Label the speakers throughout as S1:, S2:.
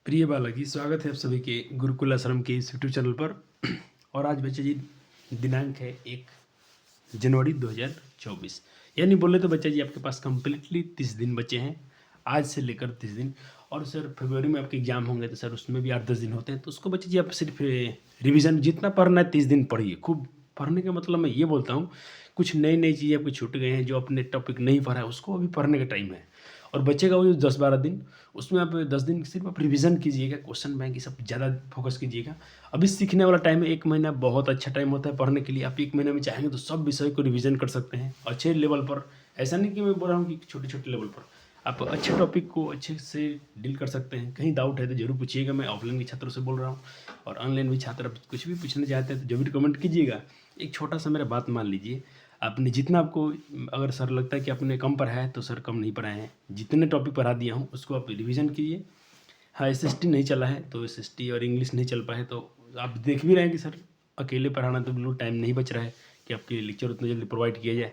S1: प्रिय बालक जी, स्वागत है आप सभी के गुरुकुल आश्रम के इस यूट्यूब चैनल पर। और आज बच्चे जी दिनांक है 1 जनवरी 2024। यानी बोले तो बच्चा जी आपके पास कम्प्लीटली 30 दिन बचे हैं, आज से लेकर 30 दिन। और सर फरवरी में आपके एग्जाम होंगे तो सर उसमें भी 8-10 दिन होते हैं, तो उसको बच्चे जी आप सिर्फ रिविज़न जितना पढ़ना है 30 दिन पढ़िए। खूब पढ़ने का मतलब मैं ये बोलता हूँ, कुछ नई नई चीज़ें आपको छूट गए हैं, जो अपने टॉपिक नहीं पढ़ा है उसको अभी पढ़ने का टाइम है। और बचेगा वो जो 10-12 दिन, उसमें आप 10 दिन सिर्फ आप रिवीजन कीजिएगा, क्वेश्चन बैंक ये सब ज़्यादा फोकस कीजिएगा। अभी सीखने वाला टाइम है, 1 महीना बहुत अच्छा टाइम होता है पढ़ने के लिए। आप 1 महीने में चाहेंगे तो सब विषय को रिवीजन कर सकते हैं अच्छे लेवल पर। ऐसा नहीं कि मैं बोल रहा हूँ कि छोटे छोटे लेवल पर, आप अच्छे टॉपिक को अच्छे से डील कर सकते हैं। कहीं डाउट है तो ज़रूर पूछिएगा, मैं ऑफलाइन के छात्रों से बोल रहा हूँ। और ऑनलाइन भी छात्र आप कुछ भी पूछना चाहते हैं तो ज़रूर कमेंट कीजिएगा। एक छोटा सा मेरा बात मान लीजिए, आपने जितना आपको अगर सर लगता है कि आपने कम पढ़ा है तो सर कम नहीं पढ़ाए हैं। जितने टॉपिक पढ़ा दिया हूँ उसको आप रिवीजन कीजिए। हाँ, एसएसटी नहीं चला है तो एसएसटी और इंग्लिश नहीं चल पाए तो आप देख भी रहे हैं कि सर अकेले पढ़ाना तो बिल्कुल टाइम नहीं बच रहा है कि आपके लेक्चर उतना जल्दी प्रोवाइड किया जाए।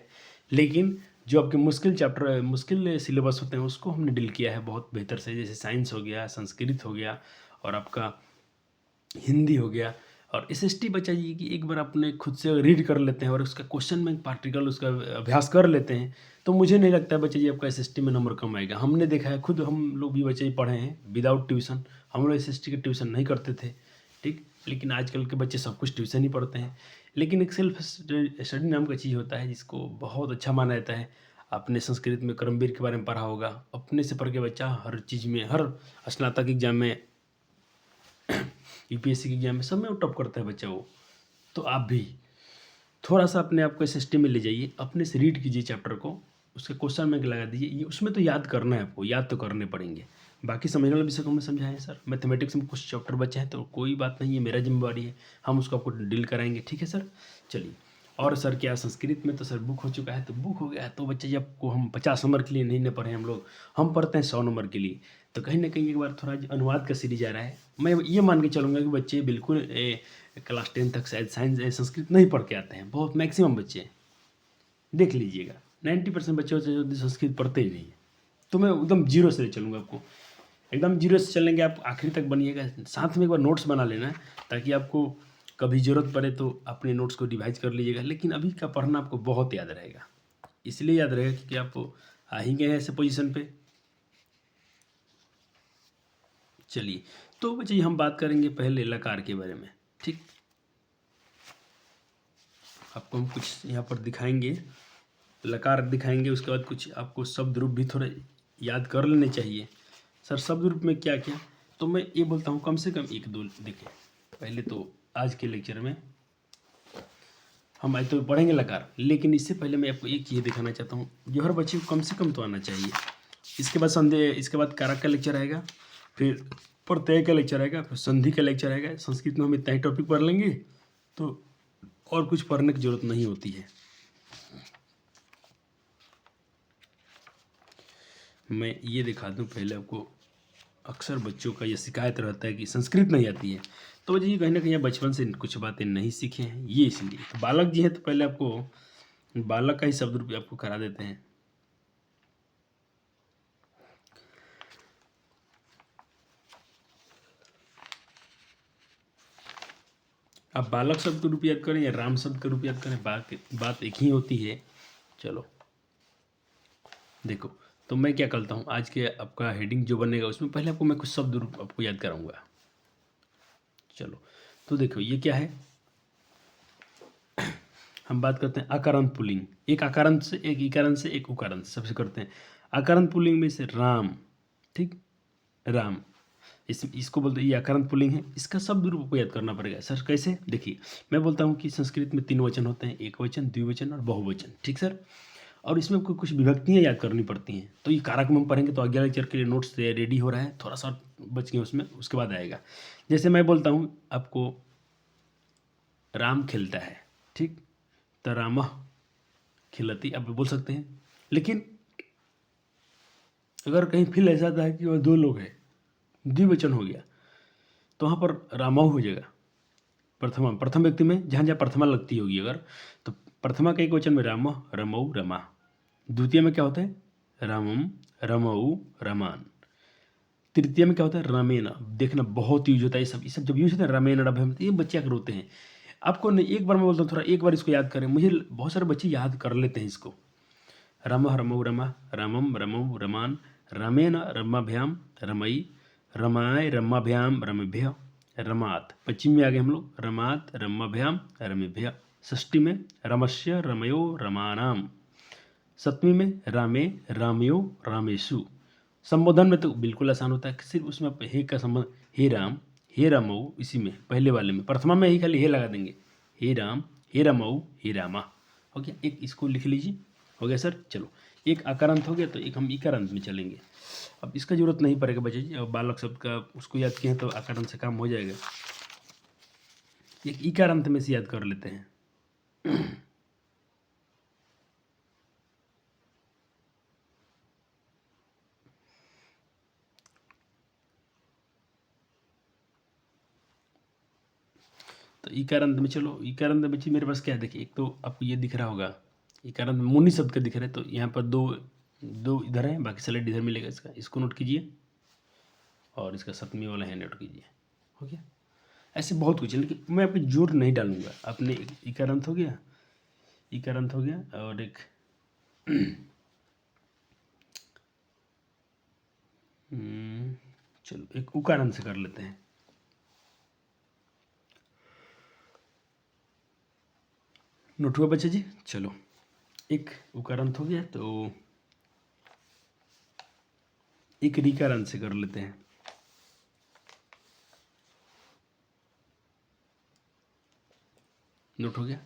S1: लेकिन जो आपके मुश्किल चैप्टर, मुश्किल सिलेबस होते हैं उसको हमने डील किया है बहुत बेहतर से। जैसे साइंस हो गया, संस्कृत हो गया और आपका हिंदी हो गया। और एसएसटी बच्चा जी की एक बार अपने खुद से रीड कर लेते हैं और उसका क्वेश्चन बैंक पार्टिकल उसका अभ्यास कर लेते हैं, तो मुझे नहीं लगता है बच्चा जी आपका एसएसटी में नंबर कम आएगा। हमने देखा है, खुद हम लोग भी बच्चे पढ़े हैं विदाउट ट्यूशन। हम लोग एसएसटी के ट्यूशन नहीं करते थे, ठीक। लेकिन आजकल के बच्चे सब कुछ ट्यूशन ही पढ़ते हैं। लेकिन एक सेल्फ स्टडी नाम का चीज़ होता है जिसको बहुत अच्छा माना जाता है। आपने संस्कृत में कर्मवीर के बारे में पढ़ा होगा। अपने से पढ़ के बच्चा हर चीज़ में, हर स्नातक एग्जाम में, यूपीएससी के एग्जाम में सब में वो टॉप करता है बच्चा वो। तो आप भी थोड़ा सा अपने आप को सिस्टम में ले जाइए, अपने से रीड कीजिए चैप्टर को, उसके क्वेश्चन में लगा दीजिए। ये उसमें तो याद करना है आपको, याद तो करने पड़ेंगे। बाकी समझने वाले विषय को हमें समझाएं सर। मैथमेटिक्स में कुछ चैप्टर बचे हैं तो कोई बात नहीं है, मेरा जिम्मेवारी है, हम उसको आपको डील कराएंगे, ठीक है सर। चलिए। और सर क्या संस्कृत में तो सर बुक हो चुका है, तो बुक हो गया तो बच्चे जब को हम 50 नंबर के लिए नहीं न पढ़े हम लोग, हम पढ़ते हैं 100 नंबर के लिए। तो कहीं ना कहीं एक बार थोड़ा अनुवाद का सीरीज आ रहा है, मैं ये मान के चलूँगा कि बच्चे बिल्कुल क्लास 10 तक शायद साइंस संस्कृत नहीं पढ़ के आते हैं, बहुत मैक्सिमम बच्चे। देख लीजिएगा 90% बच्चे होते हैं जो संस्कृत पढ़ते ही नहीं है। तो मैं एकदम जीरो से ले चलूँगा आपको, एकदम जीरो से चलेंगे आप, आखिरी तक बनिएगा। साथ में एक बार नोट्स बना लेना है ताकि आपको कभी ज़रूरत पड़े तो अपने नोट्स को रिवाइज कर लीजिएगा। लेकिन अभी का पढ़ना आपको बहुत याद रहेगा, इसलिए याद रहेगा क्योंकि आप आ ही गए हैं ऐसे पोजीशन पे। चलिए, तो बच्चे हम बात करेंगे पहले लकार के बारे में, ठीक। आपको हम कुछ यहाँ पर दिखाएंगे, लकार दिखाएंगे, उसके बाद कुछ आपको शब्द रूप भी थोड़े याद कर लेने चाहिए। सर शब्द रूप में क्या क्या, तो मैं ये बोलता हूँ कम से कम 1-2 देखें। पहले तो आज के लेक्चर में हम आज तो पढ़ेंगे लकार, लेकिन इससे पहले मैं आपको एक चीज़ दिखाना चाहता हूँ जो हर बच्चे को कम से कम तो आना चाहिए। इसके बाद संदेह, इसके बाद कारक का लेक्चर आएगा, फिर प्रत्यय का लेक्चर आएगा, फिर संधि का लेक्चर आएगा। संस्कृत में हम इतना ही टॉपिक पढ़ लेंगे तो और कुछ पढ़ने की जरूरत नहीं होती है। मैं ये दिखा दूं पहले आपको, अक्सर बच्चों का ये शिकायत रहता है कि संस्कृत नहीं आती है, तो जी कहीं ना कहीं बचपन से कुछ बातें नहीं सीखे हैं, ये इसलिए। तो बालक जी हैं तो पहले आपको बालक का ही शब्द रूप आपको करा देते हैं। आप बालक शब्द का रूप याद करें या राम शब्द का रूप याद करें, बात एक ही होती है। चलो देखो, तो मैं क्या करता हूँ, आज के आपका हेडिंग जो बनेगा उसमें पहले आपको मैं कुछ शब्द रूप आपको याद कराऊंगा। चलो, तो देखो ये क्या है, हम बात करते हैं अकारांत पुल्लिंग। एक अकारांत से, एक इकारांत से, एक उकारांत से सबसे करते हैं। अकारांत पुल्लिंग में से राम, ठीक, राम, इसको बोलते हैं, ये अकारांत पुल्लिंग है। इसका शब्द रूप को याद करना पड़ेगा। सर कैसे, देखिए मैं बोलता हूँ कि संस्कृत में 3 वचन होते हैं, एक वचन, द्विवचन और बहुवचन, ठीक सर। और इसमें आपको कुछ विभक्तियाँ याद करनी पड़ती हैं, तो ये कारक में हम पढ़ेंगे। तो अगले लेक्चर के लिए नोट्स रेडी हो रहा है, थोड़ा सा बच गए उसमें, उसके बाद आएगा। जैसे मैं बोलता हूँ आपको राम खिलता है, ठीक, तो रामः खिलती आप बोल सकते हैं। लेकिन अगर कहीं फिर ऐसा आता है कि वह 2 लोग हैं, द्विवचन हो गया, तो वहाँ पर रामौ हो जाएगा। प्रथम व्यक्ति में जहाँ जहाँ प्रथमा लगती होगी अगर, तो प्रथमा का एक वचन में राम, रमौ, रमा। द्वितीय में क्या होता है, रामम, रमौ, रमान। तृतीय में क्या होता है, रमेन। देखना बहुत यूज होता है ये सब जब यूज होता है रमेन रभम, ये बच्चे अगर होते हैं आपको नहीं, एक बार मैं बोलता हूँ थोड़ा, एक बार इसको याद करें, मुझे बहुत सारे बच्चे याद कर लेते हैं इसको। रम रमौ रमा रमम रमौ रमान रमेन रमाभ्याम रमई रमाय रमाभ्याम रमेभ्य रमात। पश्चिम में आ गए हम लोग, रमात रमाभ्याम रमेभ्य। षष्ठी में रमस्य रमयो रमानाम। सप्तमी में रामे रामयो रामेशु। संबोधन में तो बिल्कुल आसान होता है, सिर्फ उसमें हे का संबंध, हे राम हे रामऊ, इसी में पहले वाले में प्रथमा में ही खाली हे लगा देंगे, हे राम हे रामऊ हे रामा। हो गया, एक इसको लिख लीजिए, हो गया सर। चलो एक आकारांत हो गया, तो एक हम इकारांत में चलेंगे। अब इसका जरूरत नहीं पड़ेगा बच्चे जी, अब बालक शब्द का उसको याद किए हैं तो आकारांत से काम हो जाएगा। एक इकारांत में से याद कर लेते हैं। तो इकारांत में, चलो इकारांत बच्चे मेरे पास क्या है, देखिए एक तो आपको ये दिख रहा होगा, इकारांत मुनि शब्द का दिख रहा है, तो यहाँ पर दो दो इधर है, बाकी स्लाइड इधर मिलेगा इसका, इसको नोट कीजिए, और इसका सप्तमी वाला है नोट कीजिए। हो गया, ऐसे बहुत कुछ है, लेकिन मैं आपको जोर नहीं डालूंगा। आपने इकारांत हो गया, इकारांत हो गया, और एक चलो एक उकारांत से कर लेते हैं। नोट हुआ बच्चे जी? चलो एक उकारांत हो गया, तो एक रीकारांत से कर लेते हैं। नोट हो गया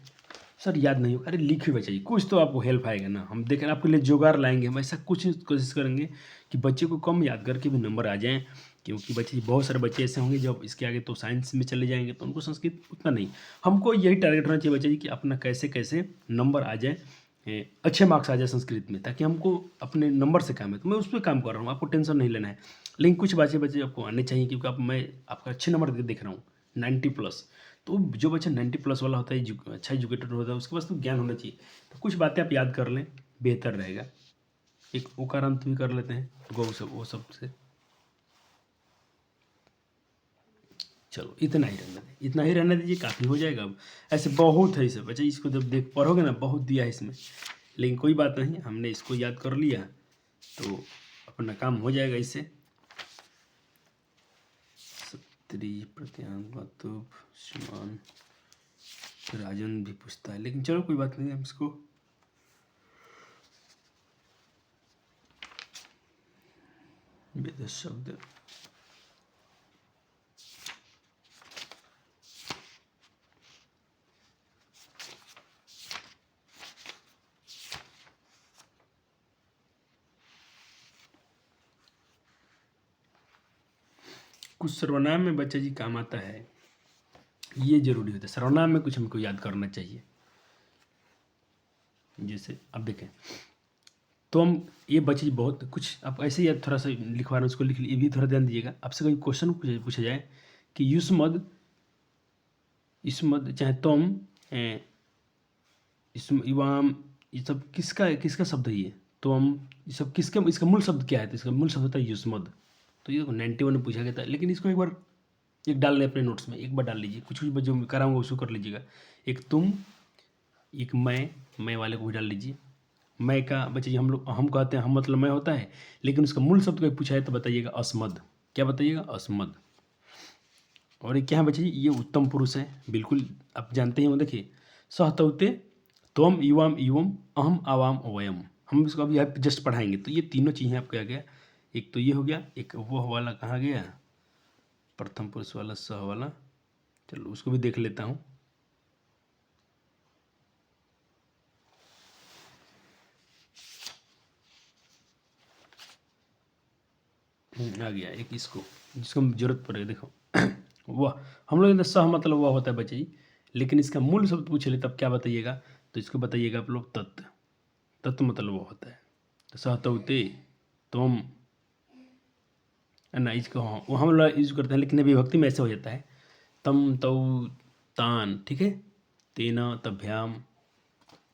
S1: सर? याद नहीं हो, अरे लिखिए बच्चे जी, कुछ तो आपको हेल्प आएगा ना। हम देखें आपके लिए जुगाड़ लाएंगे, हम ऐसा कुछ कोशिश करेंगे कि बच्चे को कम याद करके भी नंबर आ जाएं, क्योंकि बच्चे बहुत सारे बच्चे ऐसे होंगे जब इसके आगे तो साइंस में चले जाएंगे तो उनको संस्कृत उतना नहीं। हमको यही टारगेट होना चाहिए बच्चे जी कि अपना कैसे कैसे नंबर आ जाए, अच्छे मार्क्स आ जाए संस्कृत में, ताकि हमको अपने नंबर से काम है। तो मैं उस पर काम कर रहा हूँ, आपको टेंशन नहीं लेना है। लेकिन कुछ बच्चे आपको आने चाहिए, क्योंकि मैं आपका अच्छे नंबर देख रहा हूँ 90+। तो जो बच्चा 90+ वाला होता है, अच्छा एजुकेटेड होता है, उसके पास तो ज्ञान होना चाहिए। तो कुछ बातें आप याद कर लें, बेहतर रहेगा। एक उकारांत भी कर लेते हैं वो सब से। चलो इतना ही रहने दीजिए, इतना ही रहने दीजिए, काफ़ी हो जाएगा। अब ऐसे बहुत है इसे बच्चा, इसको जब देख पढ़ोगे ना, बहुत दिया है इसमें, लेकिन कोई बात नहीं, हमने इसको याद कर लिया तो अपना काम हो जाएगा इससे। सत्री प्रत्यांग मतुब समान राजन भी पूछता है, लेकिन चलो कोई बात नहीं, हम इसको वेद शब्द कुछ सर्वनाम में बच्चा जी काम आता है, ये जरूरी होता है। सर्वनाम में कुछ हमको याद करना चाहिए। जैसे अब देखें, तो हम ये बच्चे जी बहुत कुछ आप ऐसे ही थोड़ा सा लिखवा रहे हैं, उसको लिख लीजिए, भी थोड़ा ध्यान दीजिएगा। आपसे कोई क्वेश्चन पूछा जाए कि युष्मद युष्मद चाहे तुम इवाम, ये सब किसका किसका शब्द है ये? तो हम ये सब किसका, इसका मूल शब्द क्या है? तो इसका मूल शब्द होता है युष्मद। तो ये 91 में पूछा गया था, लेकिन इसको एक बार एक डाल लें अपने नोट्स में, एक बार डाल लीजिए, कुछ कुछ जो कराऊंगा उसको कर लीजिएगा। एक तुम, एक मैं वाले को भी डाल लीजिए। मैं का बच्चे जी हम कहते हैं हम मतलब मैं होता है, लेकिन उसका मूल शब्द कोई पूछा है तो बताइएगा अस्मद। क्या बताइएगा? अस्मद। और ये क्या है बच्चे जी? ये उत्तम पुरुष है, बिल्कुल आप जानते ही हो। देखिए, सहतौते त्वम युवाम युवम अहम आवाम वयम, हम इसको अभी आप जस्ट पढ़ाएंगे। तो ये तीनों चीज़ें आपको आ गया, एक तो ये हो गया, एक वो वाला कहाँ गया, प्रथम पुरुष वाला सह वाला, चलो उसको भी देख लेता हूँ। आ गया एक, इसको जिसको जरूरत पड़ेगी, देखो वह, हम लोग सह मतलब वह होता है बच्चे जी, लेकिन इसका मूल शब्द पूछ ले तब क्या बताइएगा? तो इसको बताइएगा आप लोग तत्, तत्व मतलब वो होता है। तो सहतौते तुम ना, इसको हाँ वो हम लोग यूज करते हैं, लेकिन विभक्ति में ऐसे हो जाता है तम तौ तान, ठीक है, तेना तभ्याम।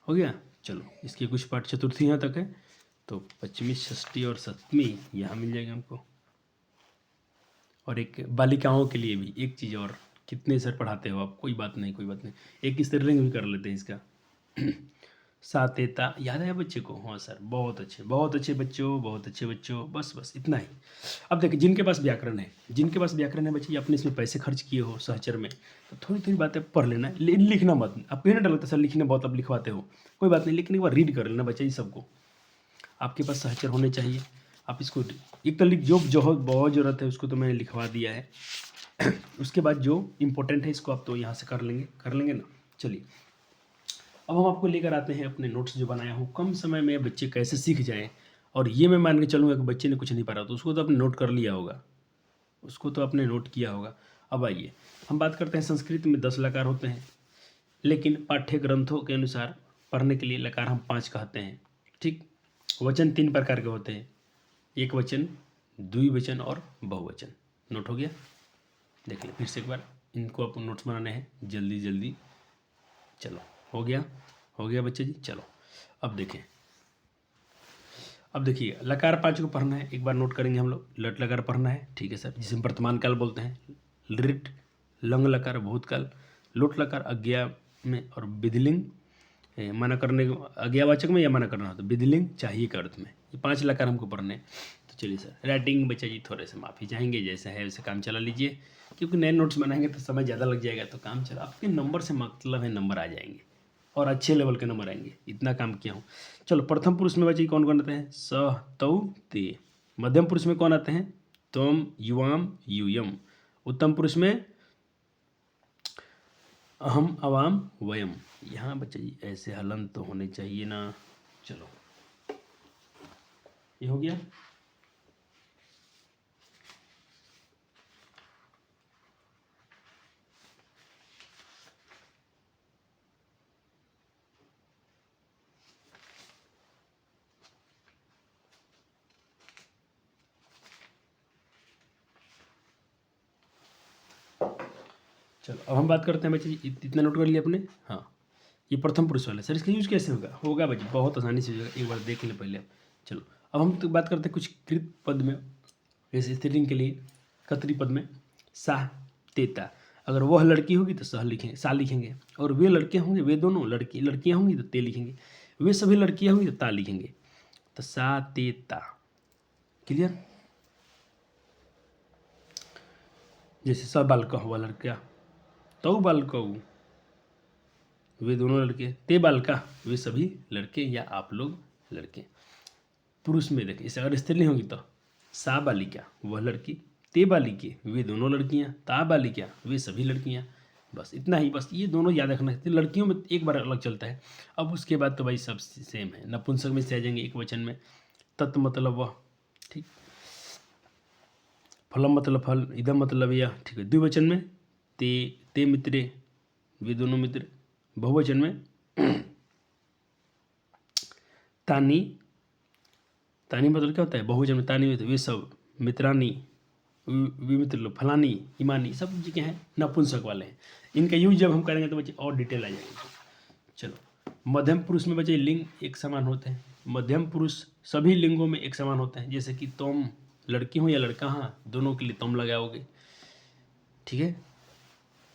S1: हो गया। चलो इसके कुछ पाठ चतुर्थी यहाँ तक है, तो पंचमी षष्ठी और सप्तमी यहाँ मिल जाएगा हमको। और एक बालिकाओं के लिए भी एक चीज़ और, कितने सर पढ़ाते हो आप? कोई बात नहीं, कोई बात नहीं, एक स्त्रीलिंग भी कर लेते हैं इसका। सातेता याद है बच्चे को? हाँ सर, बहुत अच्छे, बहुत अच्छे बच्चों, बहुत अच्छे बच्चों, बस बस इतना ही। अब देखिए, जिनके पास व्याकरण है, जिनके पास व्याकरण है बच्चे, अपने इसमें पैसे खर्च किए हो सहचर में, तो थोड़ी थोड़ी बातें पढ़ लेना, लिखना मत। आप कहीं ना डर लगता है सर लिखने बहुत आप लिखवाते हो, कोई बात नहीं, लेकिन एक बार रीड कर लेना बच्चे जी सबको। आपके पास सहचर होने चाहिए, आप इसको एक तो लिख, जो बहुत ज़रूरत है उसको तो मैंने लिखवा दिया है। उसके बाद जो इम्पोर्टेंट है इसको आप तो यहाँ से कर लेंगे ना। चलिए, अब हम आपको लेकर आते हैं अपने नोट्स जो बनाया हूँ, कम समय में बच्चे कैसे सीख जाएं। और ये मैं मान के चलूँगा कि बच्चे ने कुछ नहीं पढ़ा तो उसको तो आपने नोट कर लिया होगा, उसको तो आपने नोट किया होगा। अब आइए हम बात करते हैं, संस्कृत में 10 लकार होते हैं, लेकिन पाठ्य ग्रंथों के अनुसार पढ़ने के लिए लकार हम 5 कहते हैं। ठीक, वचन 3 प्रकार के होते हैं, एक वचन, द्विवचन और बहुवचन। नोट हो गया? देख लें फिर से एक बार, इनको आपको नोट्स बनाने हैं जल्दी जल्दी। चलो, हो गया बच्चे जी। चलो अब देखें, अब देखिए लकार 5 को पढ़ना है, एक बार नोट करेंगे हम लोग। लट लकार पढ़ना है, ठीक है सर, जिसे हम वर्तमान काल बोलते हैं। लिट लंग लकार भूतकाल, लोट लकार अज्ञा में और विधिलिंग मना करने, अज्ञावाचक में या मना करना हो तो विधिलिंग चाहिए के अर्थ में। ये 5 लकार हमको पढ़ने हैं। तो चलिए सर, राइटिंग बच्चा जी थोड़े से माफ़ी चाहेंगे, जैसे है वैसे काम चला लीजिए, क्योंकि नए नोट्स बनाएंगे तो समय ज़्यादा लग जाएगा, तो काम चला, आपके नंबर से मतलब है नंबर आ जाएंगे और अच्छे लेवल के नंबर आएंगे, इतना काम किया हूँ। चलो, प्रथम पुरुष में बच्चे कौन कौन आते हैं? स, तौ, ते। मध्यम पुरुष में कौन आते हैं? त्वम, युवाम, यूयम। उत्तम पुरुष में अहम, अवाम, वयम। यहाँ बच्चे जी ऐसे हलन तो होने चाहिए ना। चलो, ये हो गया। चलो, अब हम बात करते हैं बच्चे जी, इतना नोट कर लिया आपने? हाँ, ये प्रथम पुरुष वाला। सर इसका यूज कैसे होगा बच्चे? बहुत आसानी से हो जाएगा, एक बार देख लें पहले आप। चलो, अब हम तो बात करते हैं कुछ कृत पद में, जैसे स्त्रीलिंग के लिए कतरी पद में सा, तेता। अगर वह लड़की होगी तो सह लिखेंगे, सा लिखेंगे, और वे लड़के होंगे, वे दोनों लड़कियां होंगी तो ते लिखेंगे, वे सभी लड़कियां होंगी तो ता लिखेंगे। तो सा, ते, ता। क्लियर? जैसे स बालक हुआ लड़का, तौ बालक वे दोनों लड़के, ते बालका वे सभी लड़के या आप लोग लड़के। पुरुष में देखिए, इसे अगर स्त्रीलिंग होगी तो सा बालिका वह लड़की, ते बालिके वे दोनों लड़कियां, ता बालिका वे सभी लड़कियां। बस इतना ही, बस ये दोनों याद रखना है। लड़कियों में एक बार अलग चलता है, अब उसके बाद तो भाई सब सेम है। नपुंसक में से आ जाएंगे एक वचन में, तत् मतलब वह, ठीक, फलम मतलब फल, इदम मतलब यह, ठीक है। द्विवचन में ते मित्रे वे दोनों मित्र। बहुवचन में तानी, तानी मतलब क्या होता है? बहुवचन में तानी वे सब मित्रानी, विमित्र लोग, फलानी, इमानी, सब जगह हैं नपुंसक वाले हैं। इनका यूज जब हम करेंगे तो बच्चे और डिटेल आ जाएंगे। चलो, मध्यम पुरुष में बच्चे लिंग एक समान होते हैं। मध्यम पुरुष सभी लिंगों में एक समान होते हैं, जैसे कि तुम लड़की हो या लड़का, हाँ दोनों के लिए तुम लगाओगे, ठीक है।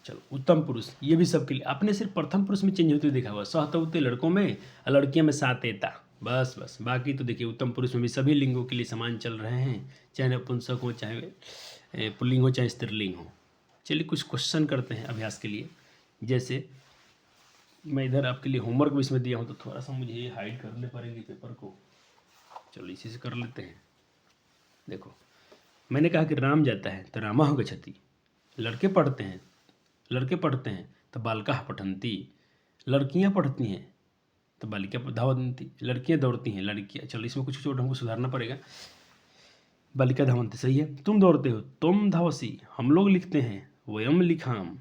S1: चलो, उत्तम पुरुष ये भी सबके लिए, आपने सिर्फ प्रथम पुरुष में चेंज होते देखा हुआ, सहतवते लड़कों में और लड़कियों में सातेता, बस बाकी तो देखिए उत्तम पुरुष में भी सभी लिंगों के लिए समान चल रहे हैं, चाहे नपुंसक हो, चाहे पुल्लिंग हो, चाहे स्त्रीलिंग हो। चलिए कुछ क्वेश्चन करते हैं अभ्यास के लिए। जैसे मैं इधर आपके लिए होमवर्क भी इसमें दिया हूँ, तो थोड़ा सा मुझे ये हाइड करने पड़ेंगे पेपर को। चलो इसी से कर लेते हैं। देखो, मैंने कहा कि राम जाता है तो रामः गच्छति, लड़के पढ़ते हैं तो बालिकाः पठन्ति, लड़कियां पढ़ती हैं तो बालिका धावन्ति, लड़कियां दौड़ती हैं, लड़कियां, चलो इसमें कुछ छोटा हमको सुधारना पड़ेगा। बालिका धावन्ति सही है, तुम दौड़ते हो, तुम धावसी, हम लोग लिखते हैं, वयम लिखाम,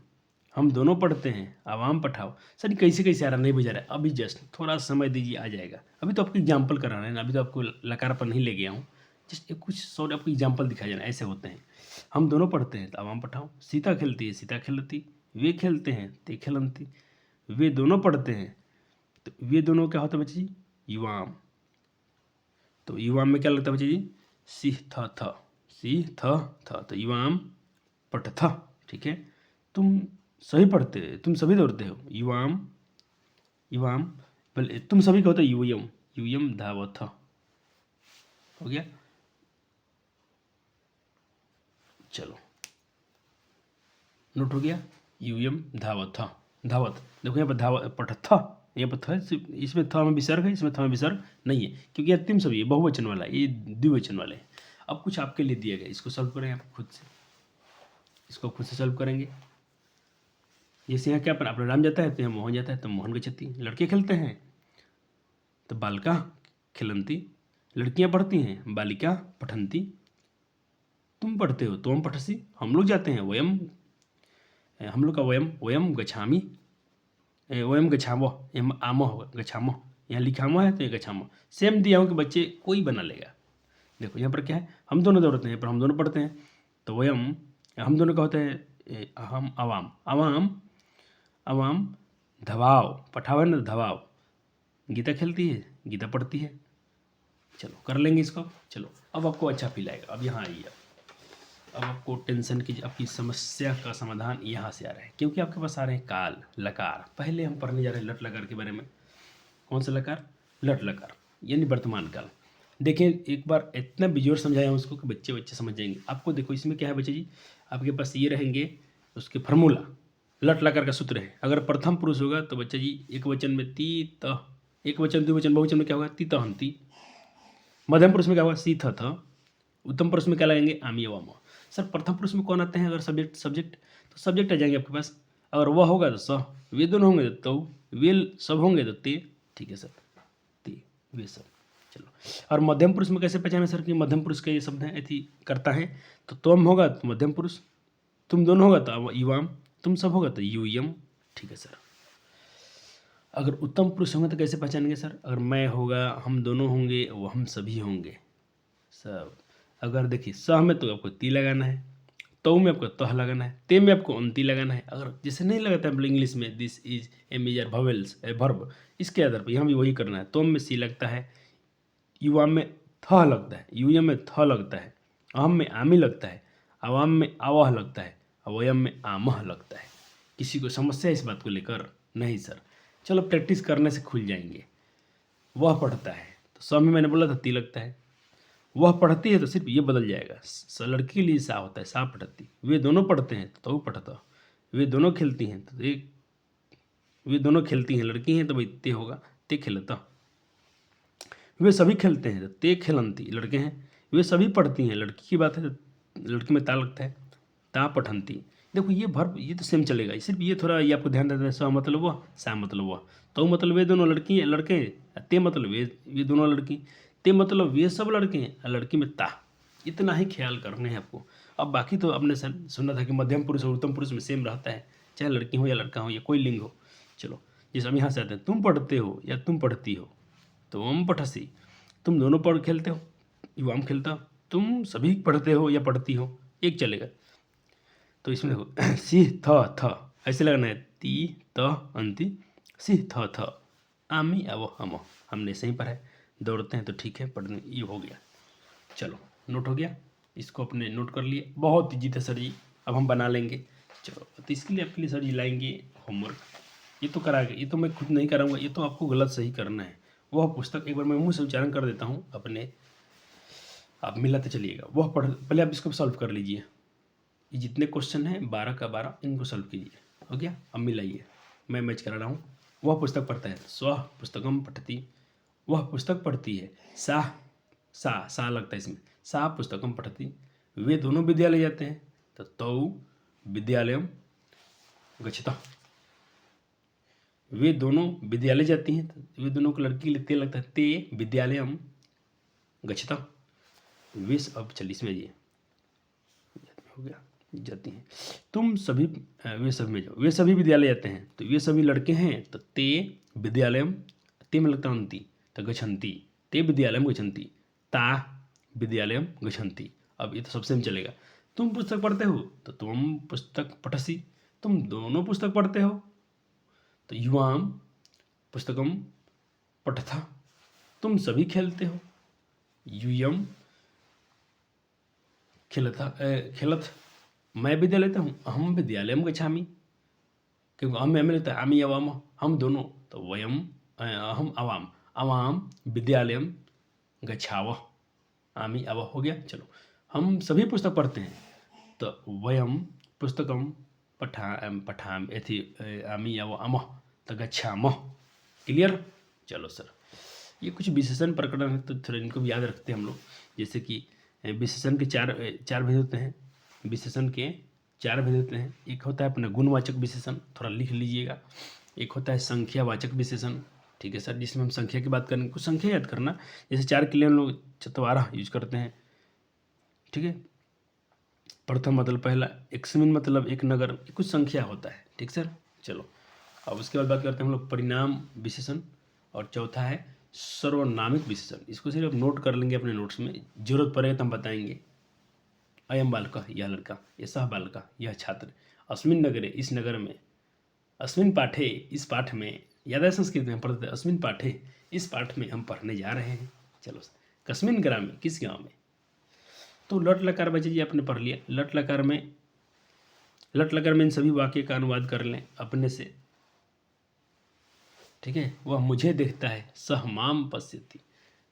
S1: हम दोनों पढ़ते हैं, आवाम पठाओ। सर कैसे कैसे आ रहा, नहीं बुझा रहा है, अभी जस्ट थोड़ा समय दीजिए, आ जाएगा। अभी तो आपको एग्जाम्पल कराना है ना, अभी तो आपको लकार पर नहीं ले गया हूँ, जस्ट कुछ सॉरी आपको एग्जाम्पल दिखाया जाना, ऐसे होते हैं। हम दोनों पढ़ते हैं तो आवाम पठाओ, सीता खेलती है, सीता खेलती, वे खेलते हैं ते खेलंती, वे दोनों पढ़ते हैं तो वे दोनों क्या होता है बच्चे जी? युवाम। तो युवाम में क्या लगता है बच्चे जी? सी थ थ, सी थ थ, तो युवाम पठथ, ठीक है। तुम सभी पढ़ते, तुम सभी दौड़ते हो, युवाम, युवाम, पहले तुम सभी का होता है यूयम, यूयम धावथ, हो गया। चलो नोट हो गया, यूयम धावथ, धावत, देखो यहाँ पर पठथ, यहाँ पर थ, इसमें थ में विसर्ग है, इसमें थ में विसर्ग नहीं है, क्योंकि यह तुम सभी बहुवचन वाला है, ये द्विवचन वाले हैं। अब कुछ आपके लिए दिया गया, इसको सॉल्व करें आप खुद से, इसको खुद से सॉल्व करेंगे। जैसे यहाँ क्या अपना राम जाता है तो यहाँ मोहन जाता है, तो मोहन गच्छति, लड़के खेलते हैं तो बालिका खेलंती, लड़कियाँ पढ़ती हैं बालिका पठंती, तुम पढ़ते हो तुम पठसी, हम लोग जाते हैं वयम, हम लोग का वयम, वयम गच्छामि, वयम गच्छामो, यहाँ आमो होगा गच्छामो, यहाँ लिखामो है तो ये गच्छामो। सेम दिया हूँ कि बच्चे कोई बना लेगा। देखो यहाँ पर क्या है, हम दोनों दौड़ते हैं, यहाँ पर हम दोनों पढ़ते हैं, तो वयम हम दोनों का होता है अहम अवाम, अवाम, अवाम धवाव, पठाव है ना धवाव, गीता खेलती है, गीता पढ़ती है। चलो कर लेंगे इसको। चलो अब आपको अच्छा फील आएगा। अब यहाँ आइए, अब आपको टेंशन की आपकी समस्या का समाधान यहाँ से आ रहा है, क्योंकि आपके पास आ रहे हैं काल, लकार। पहले हम पढ़ने जा रहे हैं लट लकार के बारे में। कौन सा लकार? लट लकार, यानी वर्तमान काल। देखिए एक बार इतना बिजोर समझाया हूँ उसको कि बच्चे समझ जाएंगे। आपको देखो इसमें क्या है बच्चे जी, आपके पास ये रहेंगे उसके फार्मूला, लट लकार का सूत्र है। अगर प्रथम पुरुष होगा तो बच्चा जी एक वचन में ती त, एक वचन द्विवचन बहुवचन में क्या होगा ती तहंती, मध्यम पुरुष में क्या होगा सी थ, उत्तम पुरुष में क्या लगेंगे आमी वाम। सर प्रथम पुरुष में कौन आते हैं? अगर सब्जेक्ट तो सब्जेक्ट आ जाएंगे आपके पास। अगर वह होगा तो स, वे दोनों होंगे तो वे सब होंगे तो ते, ठीक है सर, ते वे सब। चलो और मध्यम पुरुष में कैसे पहचाने सर कि मध्यम पुरुष का ये शब्द है अथी करता है? तो तुम होगा तो मध्यम पुरुष, तुम दोनों होगा तो युवाम, तुम सब होगा तो यूयम, ठीक है सर। अगर उत्तम पुरुष होंगे तो कैसे पहचानेंगे सर? अगर मैं होगा, हम दोनों होंगे, वो हम सभी होंगे सब। अगर देखिए स में तो आपको ती लगाना है, तो में आपको तह लगाना है, ते में आपको अंती लगाना है। अगर जैसे नहीं लगाता है इंग्लिश में this is a major vowels a verb, इसके आधार पर यहाँ भी वही करना है। तो में सी लगता है, युवा में थ लगता है, यूयम में थ लगता है, अहम में आमी लगता है, अवाम में आवह लगता है, अवयम में आमह लगता है। किसी को समस्या इस बात को लेकर? नहीं सर। चलो प्रैक्टिस करने से खुल जाएंगे। वह पढ़ता है तो स में मैंने बोला था ती लगता है, वह पढ़ती है तो सिर्फ ये बदल जाएगा, लड़की के लिए सा होता है, सा पढ़ती। वे दोनों पढ़ते हैं तो पढ़ता, वे दोनों खेलती हैं तो एक, वे दोनों खेलती हैं लड़की हैं तो भाई ते होगा ते खेलता। वे सभी खेलते हैं तो ते खेलंती, लड़के हैं। वे सभी पढ़ती हैं, लड़की की बात है तो लड़की में ता लगता है, ता पठंती। देखो ये वर्ब ये तो सेम चलेगा, सिर्फ ये थोड़ा ये आपको ध्यान देना है, स मतलब वह, सा मतलब वह, तो मतलब वे दोनों लड़की हैं लड़के हैं, ते मतलब वे दोनों लड़की, ते मतलब वे सब लड़के हैं, लड़की में ता। इतना ही ख्याल करने हैं आपको। अब बाकी तो आपने सुना था कि मध्यम पुरुष और उत्तम पुरुष में सेम रहता है, चाहे लड़की हो या लड़का हो या कोई लिंग हो। चलो जैसे हम यहाँ से आते हैं, तुम पढ़ते हो या तुम पढ़ती हो, तुम पठसी, तुम दोनों पढ़ खेलते हो, युवाम खेलता, तुम सभी पढ़ते हो या पढ़ती हो, एक चलेगा। तो इसमें देखो सी थ ऐसे लगना है, ती त अंति सी थ आमी आवो हमो, हमने सही पढ़ा है। दौड़ते हैं तो ठीक है, पढ़ने ये हो गया। चलो नोट हो गया, इसको अपने नोट कर लिए। बहुत ईजी था सर जी, अब हम बना लेंगे। चलो तो इसके लिए आपके लिए सर जी लाएंगे होमवर्क। ये तो करा ये तो मैं खुद नहीं कराऊंगा, ये तो आपको गलत सही करना है। वह पुस्तक एक बार मैं मुँह से उच्चारण कर देता हूँ अपने, आप मिलाते चलिएगा। वह पढ़, पहले आप इसको सॉल्व कर लीजिए। ये जितने क्वेश्चन हैं 12 का 12 इनको सॉल्व कीजिए। हो गया? अब मिलाइए, मैं मैच करा रहा हूँ। वह पुस्तक पढ़ता है, स्व पुस्तकम पठती, वह पुस्तक पढ़ती है, सा लगता है इसमें, सा पुस्तकम पठती। वे दोनों विद्यालय जाते हैं तो तौ विद्यालयम गच्छता। वे दोनों विद्यालय जाती हैं तो वे दोनों को लड़की के लिए ते लगता है, ते विद्यालयम गच्छता। वे अब चलिए इसमें ये हो गया जाती हैं। तुम सभी वे सब में जाओ, वे सभी विद्यालय जाते हैं तो वे सभी लड़के हैं तो ते विद्यालयम, ते में लगता अंति तो गच्छन्ति, ते विद्यालयम गच्छन्ति, ता विद्यालयम गच्छन्ति। अब ये तो सबसे में चलेगा। तुम पुस्तक पढ़ते हो तो तुम पुस्तक पठसी, तुम दोनों पुस्तक पढ़ते हो तो युवाम पुस्तकम पठथा। तुम सभी खेलते हो, यूयम खेलथ, मैं विद्यालय लेता हूँ, अहम विद्यालयम गच्छामि, क्योंकि हम में लेता है आमी अवाम, हम दोनों, तो वयम अहम अवाम, अवाम विद्यालयम गच्छावः, आमी अव हो गया। चलो, हम सभी पुस्तक पढ़ते हैं, तो वयम पुस्तकम पठाम एथी आमी अव अमः, तो गच्छामः। क्लियर। चलो सर, ये कुछ विशेषण प्रकरण है, तो थोड़ा इनको भी याद रखते हैं हम लोग। जैसे कि विशेषण के चार भेद होते हैं, विशेषण के 4 भेद होते हैं। एक होता है अपना गुणवाचक विशेषण, थोड़ा लिख लीजिएगा। एक होता है संख्यावाचक विशेषण, ठीक है सर, जिसमें हम संख्या की बात करेंगे, कुछ संख्या याद करना। जैसे 4 के लिए हम लोग चतवारा यूज करते हैं, ठीक है। प्रथम मतलब पहला, एकस्मिन मतलब एक नगर, कुछ संख्या होता है, ठीक सर। चलो, अब उसके बाद बात करते हैं हम लोग परिणाम विशेषण, और चौथा है सर्वनामिक विशेषण। इसको सिर्फ नोट कर लेंगे अपने नोट्स में, जरूरत पड़ेगा तो हम बताएंगे। अयम बालकः, यह लड़का, यह सह बालकः, यह छात्र, अस्मिन नगरे, इस नगर में, अस्मिन पाठे, इस पाठ में, याद है संस्कृत में पढ़ते थे, अस्मिन पाठे, इस पाठ में हम पढ़ने जा रहे हैं। चलो, कस्मिन ग्रामे, किस गांव में। तो लट लकार बच्चे जी आपने पढ़ लिया। लट लकार में इन सभी वाक्य का अनुवाद कर लें अपने से, ठीक है। वह मुझे देखता है, सह माम पश्यति,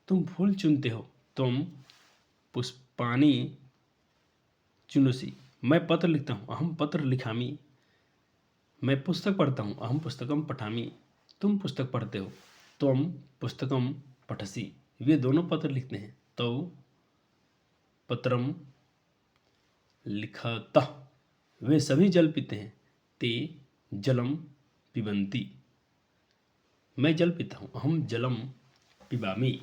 S1: तुम फूल चुनते हो, तुम पुष्पाणि चुनोसी, मैं पत्र लिखता हूँ, अहम पत्र लिखामी, मैं पुस्तक पढ़ता हूँ, अहम पुस्तकम पठामी, तुम पुस्तक पढ़ते हो, तुम पुस्तकम पठसी, वे दोनों पत्र लिखते हैं, तो पत्रम लिखतः, वे सभी जल पीते हैं, ते जलम पिबंती, मैं जल पीता हूँ, अहम जलम पिबामी।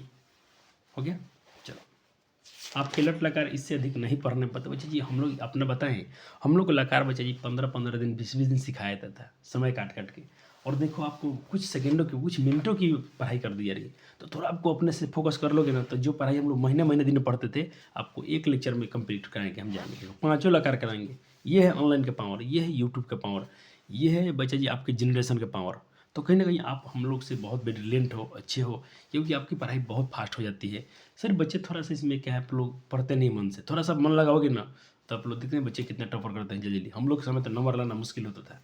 S1: हो गया। चलो, आपके लट लकार इससे अधिक नहीं पढ़ने पड़ते बच्चे जी। हम लोग अपना बताएं, हम लोग को लकार बच्चे जी 15-15 दिन 20-20 दिन सिखाया जाता था, समय काट काट के, और देखो आपको कुछ सेकंडों की, कुछ मिनटों की पढ़ाई कर दी जा रही है। तो थोड़ा आपको अपने से फोकस कर लोगे ना, तो जो पढ़ाई हम लोग महीने महीने दिन पढ़ते थे, आपको एक लेक्चर में कंप्लीट कराएंगे हम, जाएंगे 5 लकार कराएंगे। ये है ऑनलाइन का पावर, ये है यूट्यूब का पावर, ये है बच्चा जी आपके जनरेशन का पावर। तो कहीं ना कहीं आप हम लोग से बहुत ब्रिलियंट हो, अच्छे हो, क्योंकि आपकी पढ़ाई बहुत फास्ट हो जाती है। सर बच्चे थोड़ा सा इसमें क्या है, आप लोग पढ़ते नहीं मन से, थोड़ा सा मन लगाओगे ना, तो आप लोग देखते हैं बच्चे कितने टॉपर करते हैं जल्दी जल्दी। हम लोग के समय तो नंबर लाना मुश्किल होता था,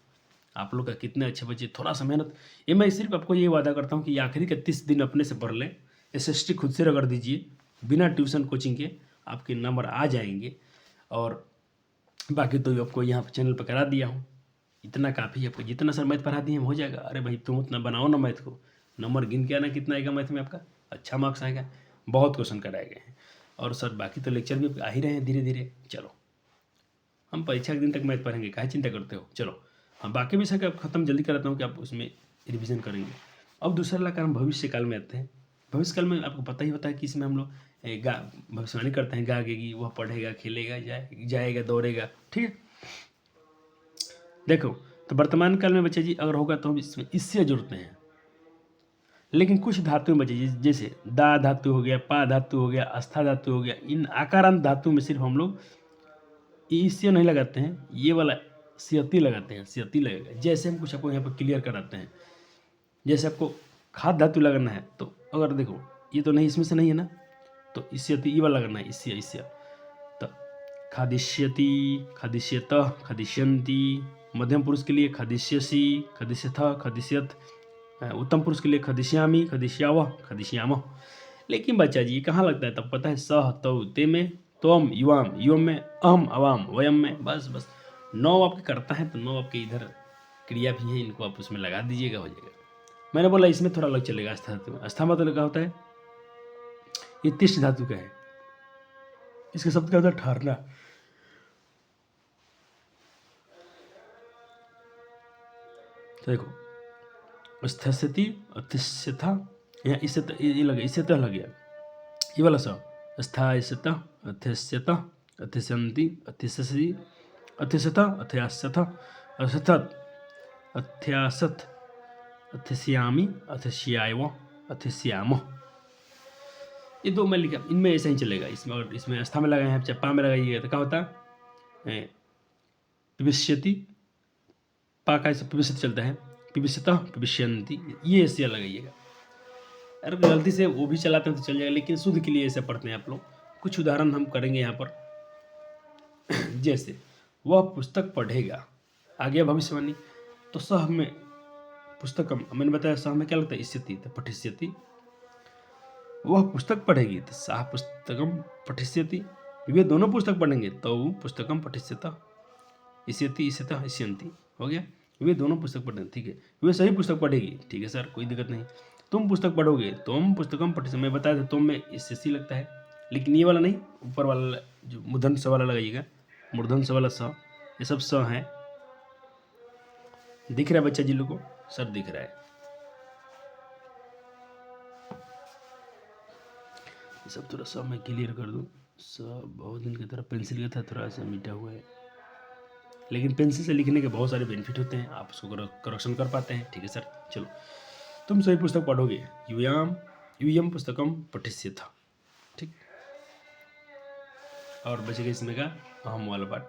S1: आप लोग का कितने अच्छे बच्चे, थोड़ा सा मेहनत। ये मैं सिर्फ आपको ये वादा करता हूँ कि आखिरी के 30 दिन अपने से पढ़ लें, SST खुद से रगड़ दीजिए, बिना ट्यूशन कोचिंग के आपके नंबर आ जाएंगे। और बाकी तो आपको यहाँ पर चैनल पर करा दिया हूँ, इतना काफ़ी है आपको, जितना सर मैथ पढ़ा दिए हम हो जाएगा। अरे भाई तुम उतना बनाओ ना मैथ को, नंबर गिन के आना कितना आएगा मैथ में आपका, अच्छा मार्क्स आएगा। बहुत क्वेश्चन कराए गए हैं, और सर बाकी तो लेक्चर भी आ ही रहे हैं धीरे धीरे। चलो, हम परीक्षा के दिन तक मैथ पढ़ेंगे, काहे चिंता करते हो। चलो, हाँ बाकी विषय का ख़त्म जल्दी कराता हूँ कि आप उसमें रिविज़न करेंगे। अब दूसरा लकार हम भविष्य काल में आते हैं। भविष्य काल में आपको पता ही होता है कि इसमें हम लोग भविष्यवाणी करते हैं, गागेगी, वह पढ़ेगा, खेलेगा, जाएगा, दौड़ेगा, ठीक है। देखो, तो वर्तमान काल में बच्चे जी अगर होगा तो हम इसमें इससे जोड़ते हैं, लेकिन कुछ धातु में बच्चे जी, जैसे दा धातु हो गया, पा धातु हो गया, अस्था धातु हो गया, इन आकारांत धातु में सिर्फ हम लोग इससे नहीं लगाते हैं, ये वाला सियती लगाते हैं, सियती लगेगा। जैसे हम कुछ आपको यहाँ पर क्लियर कराते हैं, जैसे आपको खाद धातु लगाना है, तो अगर देखो ये तो नहीं, इसमें से नहीं है ना, तो इससे ये वाला लगाना है, इससे तो खादिष्यति, खादिष्यत, खादिष्यन्ति, मध्यम पुरुष के लिए खादिष्यसि, खादिष्यथ, खादिष्यत, उत्तम पुरुष के लिए खादिष्यामि, खादिष्यावः, खादिष्यामः। लेकिन बच्चा जी कहाँ लगता है, तब पता है सह, तौ, ते में, त्वम, युवाम, युवम में, अहम, अवाम, वयम में, बस 9 आपके करता है, तो 9 आपके इधर क्रिया भी हैं, इनको आप उसमें लगा दीजिएगा, हो जाएगा। मैंने बोला इसमें थोड़ा अलग चलेगा आस्था धातु में। आस्था मतलब क्या होता है, ये तिष्ठ धातु का है, इसके शब्द क्या होता है, ठहरना। तो देखो, स्थिति, अतिष्ठता, यहाँ इससे ये लगे, इससे तह लग गया, ये वाला सब स्थायिष्यता, अतिष्यता, अतिशंति, अतिशसी, अतिशता, अथयासथ, असथत, अथ्यासथ, अथिश्यामी, अथिश्याव, अथिश्याम। ये 2 मैं लिखा, इनमें ऐसा ही चलेगा। इसमें अगर इसमें आस्था में लगाए हैं, चप्पा में लगाइएगा तो क्या होता है, पिबिष्यति, पा का ऐसे पिबिष्यति चलता है, पिबिष्यता, पिबिष्यन्ति, ये ऐसे लगाइएगा। अगर गलती से वो भी चलाते हैं तो चल जाएगा, लेकिन शुद्ध के लिए ऐसे पढ़ते हैं आप लोग। कुछ उदाहरण हम करेंगे यहाँ पर, जैसे वह पुस्तक पढ़ेगा। आ गया भविष्यवाणी। तो सह में पुस्तकम, मैंने बताया सह में क्या लगता है, इष्यति, तो पठिष्यति। वह पुस्तक पढ़ेगी तो सह पुस्तकम पठिष्यति। वे दोनों पुस्तक पढ़ेंगे तो पुस्तकम पठिष्यता। इष्यति इष्यता इष्यन्ति, हो गया। वे दोनों पुस्तक पढ़ेंगे, ठीक है। वे सही पुस्तक पढ़ेगी, ठीक है सर, कोई दिक्कत नहीं। तुम पुस्तक पढ़ोगे, तुम पुस्तकम पठिष्यति। मैं बताया था तुम में इससे लगता है, लेकिन ये वाला नहीं, ऊपर वाला जो मूर्धन्य स वाला लगाइएगा, मूर्धन्य स वाला स, ये सब स हैं। दिख रहा है बच्चा जी लोग को? सर दिख रहा है। ये सब थोड़ा सा मैं क्लियर कर दूं। सब बहुत दिन की तरह पेंसिल का था, थोड़ा सा मीठा हुआ है, लेकिन पेंसिल से लिखने के बहुत सारे बेनिफिट होते हैं, आप उसको करेक्शन कर पाते हैं, ठीक है सर। चलो, तुम सही पुस्तक पढ़ोगे, यूयम पुस्तकम पठिष्यथ, ठीक। और बच गया इसमें का अहम वाला पार्ट।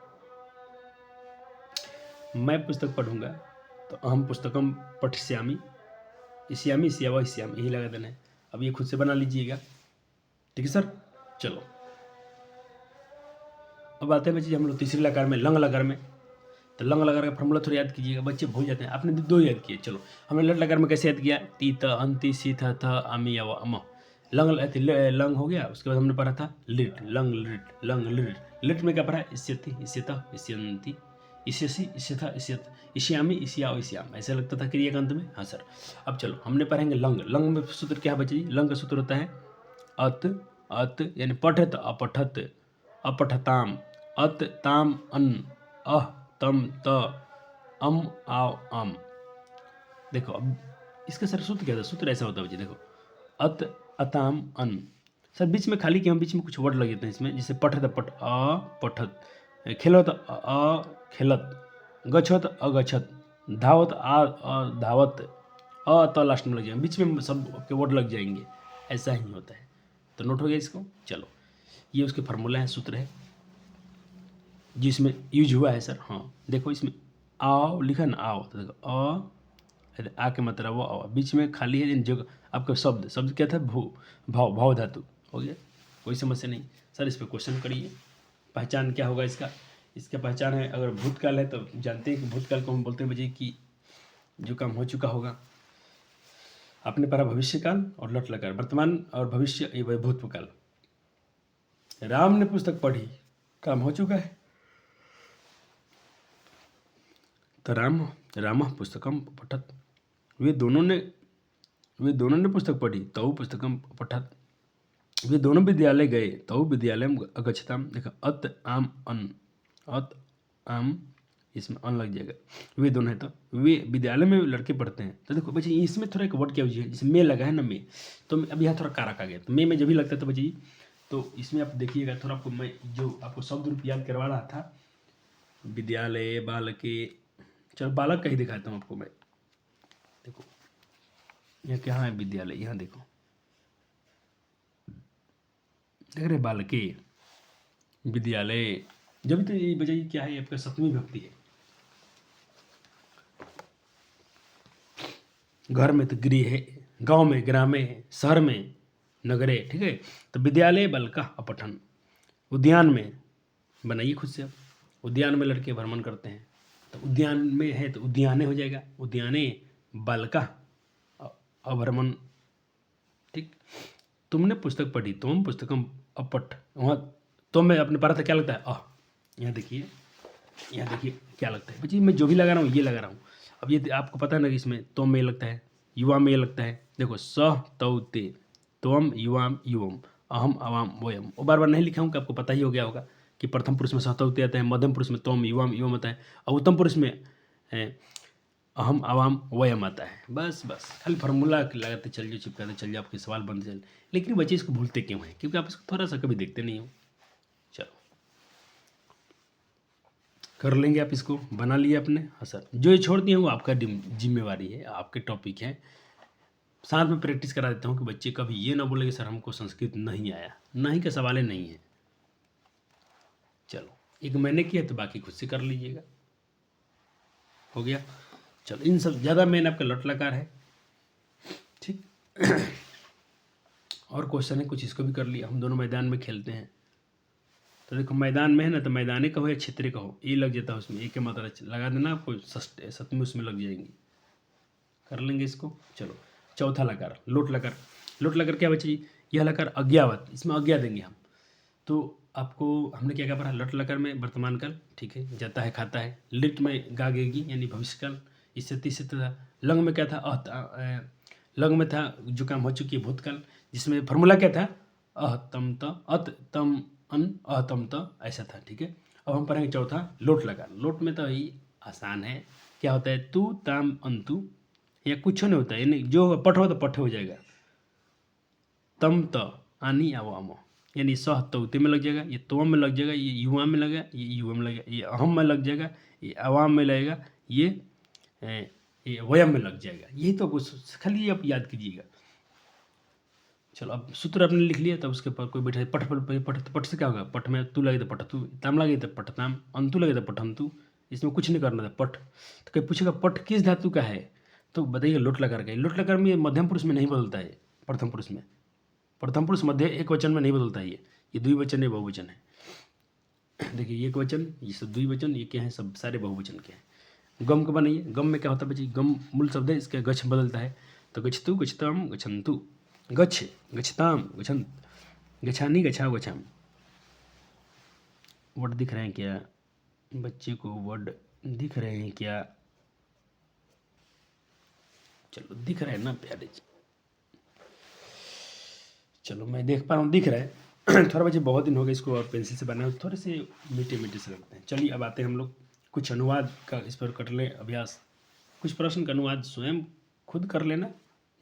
S1: मैं पुस्तक पढ़ूंगा तो अहम पुस्तकम पठिष्यामि, इष्यामि इष्यावा इष्यामि, यही लगा देना है। अब ये खुद से बना लीजिएगा, ठीक है सर। चलो, अब आते हैं बच्चे हम लोग तीसरी लकार में, लंग लकार में। तो लंग लकार का फॉर्मूला थोड़ा याद कीजिएगा, बच्चे भूल जाते हैं। आपने दो याद किए, चलो हमने लट लकार में कैसे याद किया, ती त अंति सी थ थ अमी या अम। लंग हो गया, उसके बाद हमने पढ़ा था लिट, लंग लिट, लंग लिट। लिट में क्या पढ़ा, इष्यति इष्यता इष्यन्ति, इष्यसि इष्यथा इष्यत, इष्यामि इष्याओ इष्याम, ऐसे लगता था क्रिया के अंत में। हाँ सर। अब चलो हमने पढ़ेंगे लंग। लंग में सूत्र क्या है बच्चे जी, लंग का सूत्र होता है अत, अत यानी पठत अपठत, अपठताम, अत ताम अन, अह तम त, अम आओ अम। देखो अब इसका सर सूत्र क्या था, सूत्र ऐसा होता है बच्चे, देखो अत अताम अन। सर बीच में खाली क्यों, बीच में कुछ वर्ड लगे थे इसमें, जैसे पठत पठ अ पठत, खेलत अ खेलत, गच्छत अगच्छत, धावत आ धावत, अ त लास्ट में लग जाएंगे, बीच में सब आपके वर्ड लग जाएंगे, ऐसा ही होता है। तो नोट हो गया इसको। चलो, ये उसके फार्मूला है, सूत्र है जिसमें यूज हुआ है सर। हाँ देखो इसमें आओ लिखा ना, आओ, तो देखो आ के मतलब वो आओ, बीच में खाली है जो आपका शब्द क्या था, भू, भाव, भाव धातु, हो गया, कोई समस्या नहीं। सर इस पर क्वेश्चन करिए, पहचान क्या होगा इसका। इसका पहचान है, अगर भूतकाल है तो जानते हैं कि भूतकाल को हम बोलते हैं बजे कि जो काम हो चुका होगा। आपने पढ़ा भविष्यकाल और लट लकार, वर्तमान और भविष्य, ये भूतकाल। राम ने पुस्तक पढ़ी, काम हो चुका है, तो राम पुस्तकम पठत। वे दोनों ने पुस्तक पढ़ी तो पुस्तकम पठत। वे दोनों विद्यालय गए तो विद्यालय अगच्छताम। देखा अत आम अन, अत आम, इसमें अन लग जाएगा, वे दोनों है तो वे विद्यालय में लड़के पढ़ते हैं। तो देखो बच्चे इसमें थोड़ा एक वर्ड क्या हुई है, जैसे मे लगा है ना, मे, तो अब यहाँ थोड़ा कारक आ गया, तो मे में जब भी लगता है तो बच्चे तो इसमें आप देखिएगा थोड़ा, आपको मैं जो आपको शब्द रूप याद करवा रहा था, विद्यालय बालके, चलो बालक का ही दिखाता हूँ आपको मैं। देखो यहाँ क्या है विद्यालय, यहाँ देखो देख रहे बालके विद्यालय, जब तो ये बजाय क्या है आपका सप्तमी विभक्ति है। घर में तो गृह है, गांव में ग्रामे, शहर में नगरे, ठीक है। तो विद्यालय बालका अपठन, उद्यान में बनाइए खुद से, अब उद्यान में लड़के भ्रमण करते हैं, तो उद्यान में है तो उद्याने हो जाएगा, उद्याने बालका अभ्रमण, ठीक। तुमने पुस्तक पढ़ी, तुम पुस्तकम अपठ, वहाँ तुम में अपने पढ़ा था क्या लगता है, यहाँ देखिए, यहाँ देखिए क्या लगता है बच्ची, मैं जो भी लगा रहा हूँ ये लगा रहा हूँ। अब ये आपको पता है ना कि इसमें तुम में लगता है, युवा में लगता है। देखो स तौ ते, त्वम युवाम युवम, अहम अवाम वयम, वो बार बार नहीं लिखा हूँ कि आपको पता ही हो गया होगा कि प्रथम पुरुष में सहतौते आता है, मध्यम पुरुष में त्वम युवाम युवम आता है, और उत्तम पुरुष में अहम अवाम वयम आता है। बस खाली फार्मूला लगाते चल जाओ, चिपकाते चल जाओ, आपके सवाल बन जाए। लेकिन बच्चे इसको भूलते क्यों हैं, क्योंकि आप इसको थोड़ा सा कभी देखते नहीं हो। चलो कर लेंगे, आप इसको बना लिए अपने। हाँ सर, जो ये छोड़ दिए वो आपका जिम्मेवारी है, आपके टॉपिक है। साथ में प्रैक्टिस करा देता हूँ कि बच्चे कभी ये ना बोले कि सर हमको संस्कृत नहीं आया, नहीं का सवाल नहीं है। चलो एक मैंने किया तो बाकी खुद से कर लीजिएगा, हो गया। चलो इन सब ज़्यादा मेन आपका लट लकार है, ठीक। और क्वेश्चन है कुछ, इसको भी कर लिया, हम दोनों मैदान में खेलते हैं। तो देखो मैदान में है ना, तो मैदानी कहो या क्षेत्रीय कहो, ए लग जाता है उसमें, ए के मात्रा लगा देना आपको, सतमी उसमें लग जाएंगी। कर लेंगे इसको। चलो चौथा लकार लोट लकार। लोट लकार क्या बचे जी? यह लकार अज्ञावत, इसमें अज्ञा देंगे हम। तो आपको हमने क्या क्या पढ़ा? लट लकार में वर्तमान काल, ठीक है, जाता है खाता है। लिट में गागेगी यानी भविष्य काल, इससे तीसरे था। लंग में क्या था? लंग में था जो काम हो चुकी है भूतकाल, जिसमें फॉर्मूला क्या था? अहतम त अत तम अन अहतम त, ऐसा था, ठीक है। अब हम पढ़ेंगे चौथा लोट लकार। लोट में तो यही आसान है, क्या होता है? तू ताम अंतु, या कुछ नहीं होता है, यानी जो होगा पठ हो तो पठ हो जाएगा। तम त आनी आवाम, यानी सह तौते में लग जाएगा, ये तोम में लग जाएगा, ये युवा में लगेगा, ये युवा में लगेगा, ये अहम में लग जाएगा, ये अवाम में लगेगा, ये वयम में लग जाएगा। यही तो कुछ खाली आप याद कीजिएगा। चलो अब सूत्र आपने लिख लिया, तब उसके ऊपर कोई बैठा पठ पठ पठ से क्या होगा? पठ में तू लगे तो पठ तू, ताम लगे तो पठ ताम, अंतु लगे तो पठंतु। इसमें कुछ नहीं करना था, पठ। तो कोई पूछेगा पठ किस धातु का है, तो बताइए लोट लकार का। लोट लकार में मध्यम पुरुष में नहीं बदलता है, प्रथम पुरुष में। प्रथम पुरुष मध्य एक वचन में नहीं बदलता है, ये द्विवचन है, बहुवचन है। देखिए एक वचन, ये सब द्विवचन, ये क्या है? सब सारे बहुवचन के हैं। गम का बनाइए। गम में क्या होता है बच्चे? गम मूल शब्द है, इसका गच्छ बदलता है, तो गच्छतु गच्छताम गच्छन्तु, गच्छ गच्छताम गच्छन्त, गच्छानी गच्छाओ गच्छाम। वर्ड दिख रहे हैं क्या बच्चे को? वर्ड दिख रहे हैं क्या? चलो दिख रहे हैं ना प्यारे जी? चलो मैं देख पा रहा हूँ, दिख रहा है। थोड़ा बच्चे बहुत दिन हो गए इसको और पेंसिल से बनाए, थोड़े से मीठे मीठे से लगते हैं। चलिए अब आते हैं हम लोग कुछ अनुवाद का, इस पर कर लें अभ्यास। कुछ प्रश्न का अनुवाद स्वयं खुद कर लेना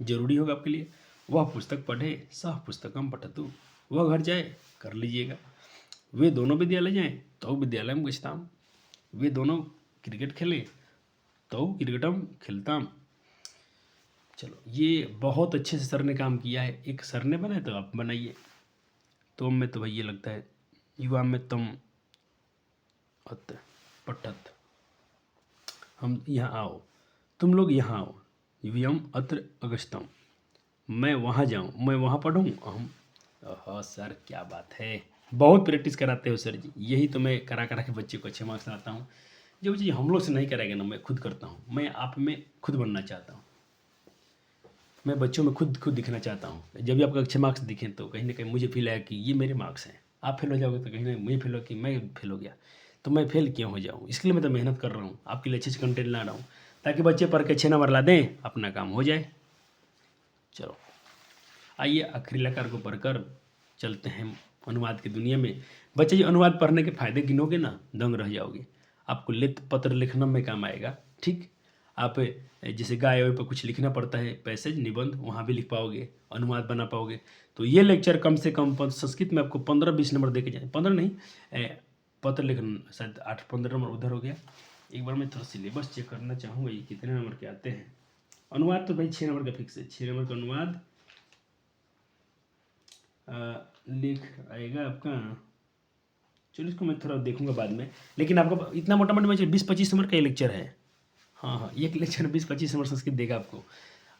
S1: जरूरी होगा आपके लिए। वह पुस्तक पढ़े, सह पुस्तकम पठतु, वह घर जाए, कर लीजिएगा। वे दोनों विद्यालय जाएँ, तो विद्यालय में गच्छताम। वे दोनों क्रिकेट खेले, तो क्रिकेटम खेलताम। चलो ये बहुत अच्छे से सर ने काम किया है। एक सर ने बनाया तो आप बनाइए। तो में तो भाई ये लगता है युवा में तम अत पठत, हम यहाँ आओ, तुम लोग यहाँ आओ, युयम अत्र अगस्तम, मैं वहाँ जाऊँ, मैं वहाँ पढ़ूँ, हम। हाँ सर क्या बात है, बहुत प्रैक्टिस कराते हो सर जी। यही तो मैं करा करा के बच्चे को अच्छे मार्क्स लाता हूँ। जो चीज़ हम लोग से नहीं कराएगा ना, मैं खुद करता हूँ। मैं आप में खुद बनना चाहता हूँ, मैं बच्चों में खुद दिखना चाहता हूँ। जब भी आपको अच्छे मार्क्स दिखें तो कहीं ना कहीं मुझे फील आया कि ये मेरे मार्क्स हैं। आप फेल हो जाओगे तो कहीं ना मुझे फील हो कि मैं फेल हो गया, तो मैं फेल क्यों हो जाऊँ? इसलिए मैं तो मेहनत कर रहा हूँ, आपके लिए अच्छे से कंटेंट ला रहा हूँ, ताकि बच्चे पढ़ के अच्छे नंबर ला दें, अपना काम हो जाए। चलो आइए आखिरी लकार को पढ़कर चलते हैं अनुवाद की दुनिया में। बच्चे जी अनुवाद पढ़ने के फायदे गिनोगे ना, दंग रह जाओगे। आपको लिख पत्र लिखना में काम आएगा, ठीक। आप जैसे गाय पर कुछ लिखना पड़ता है, पैसेज निबंध, वहाँ भी लिख पाओगे, अनुवाद बना पाओगे। तो ये लेक्चर कम से कम संस्कृत में आपको 15-20 नंबर दे के जाए, 15 नहीं, पत्र लिखना शायद 8-15 नंबर उधर हो गया। एक बार मैं थोड़ा सिलेबस चेक करना चाहूँगा, ये कितने नंबर के आते हैं। अनुवाद तो भाई 6 नंबर का फिक्स है, 6 नंबर का अनुवाद लिख आएगा आपका। चलो इसको मैं थोड़ा देखूंगा बाद में, लेकिन आपको इतना मोटा मोटा 20-25 नंबर का ये लेक्चर है। हाँ हाँ, एक लेक्चर 20-25 नंबर संस्कृत देगा आपको।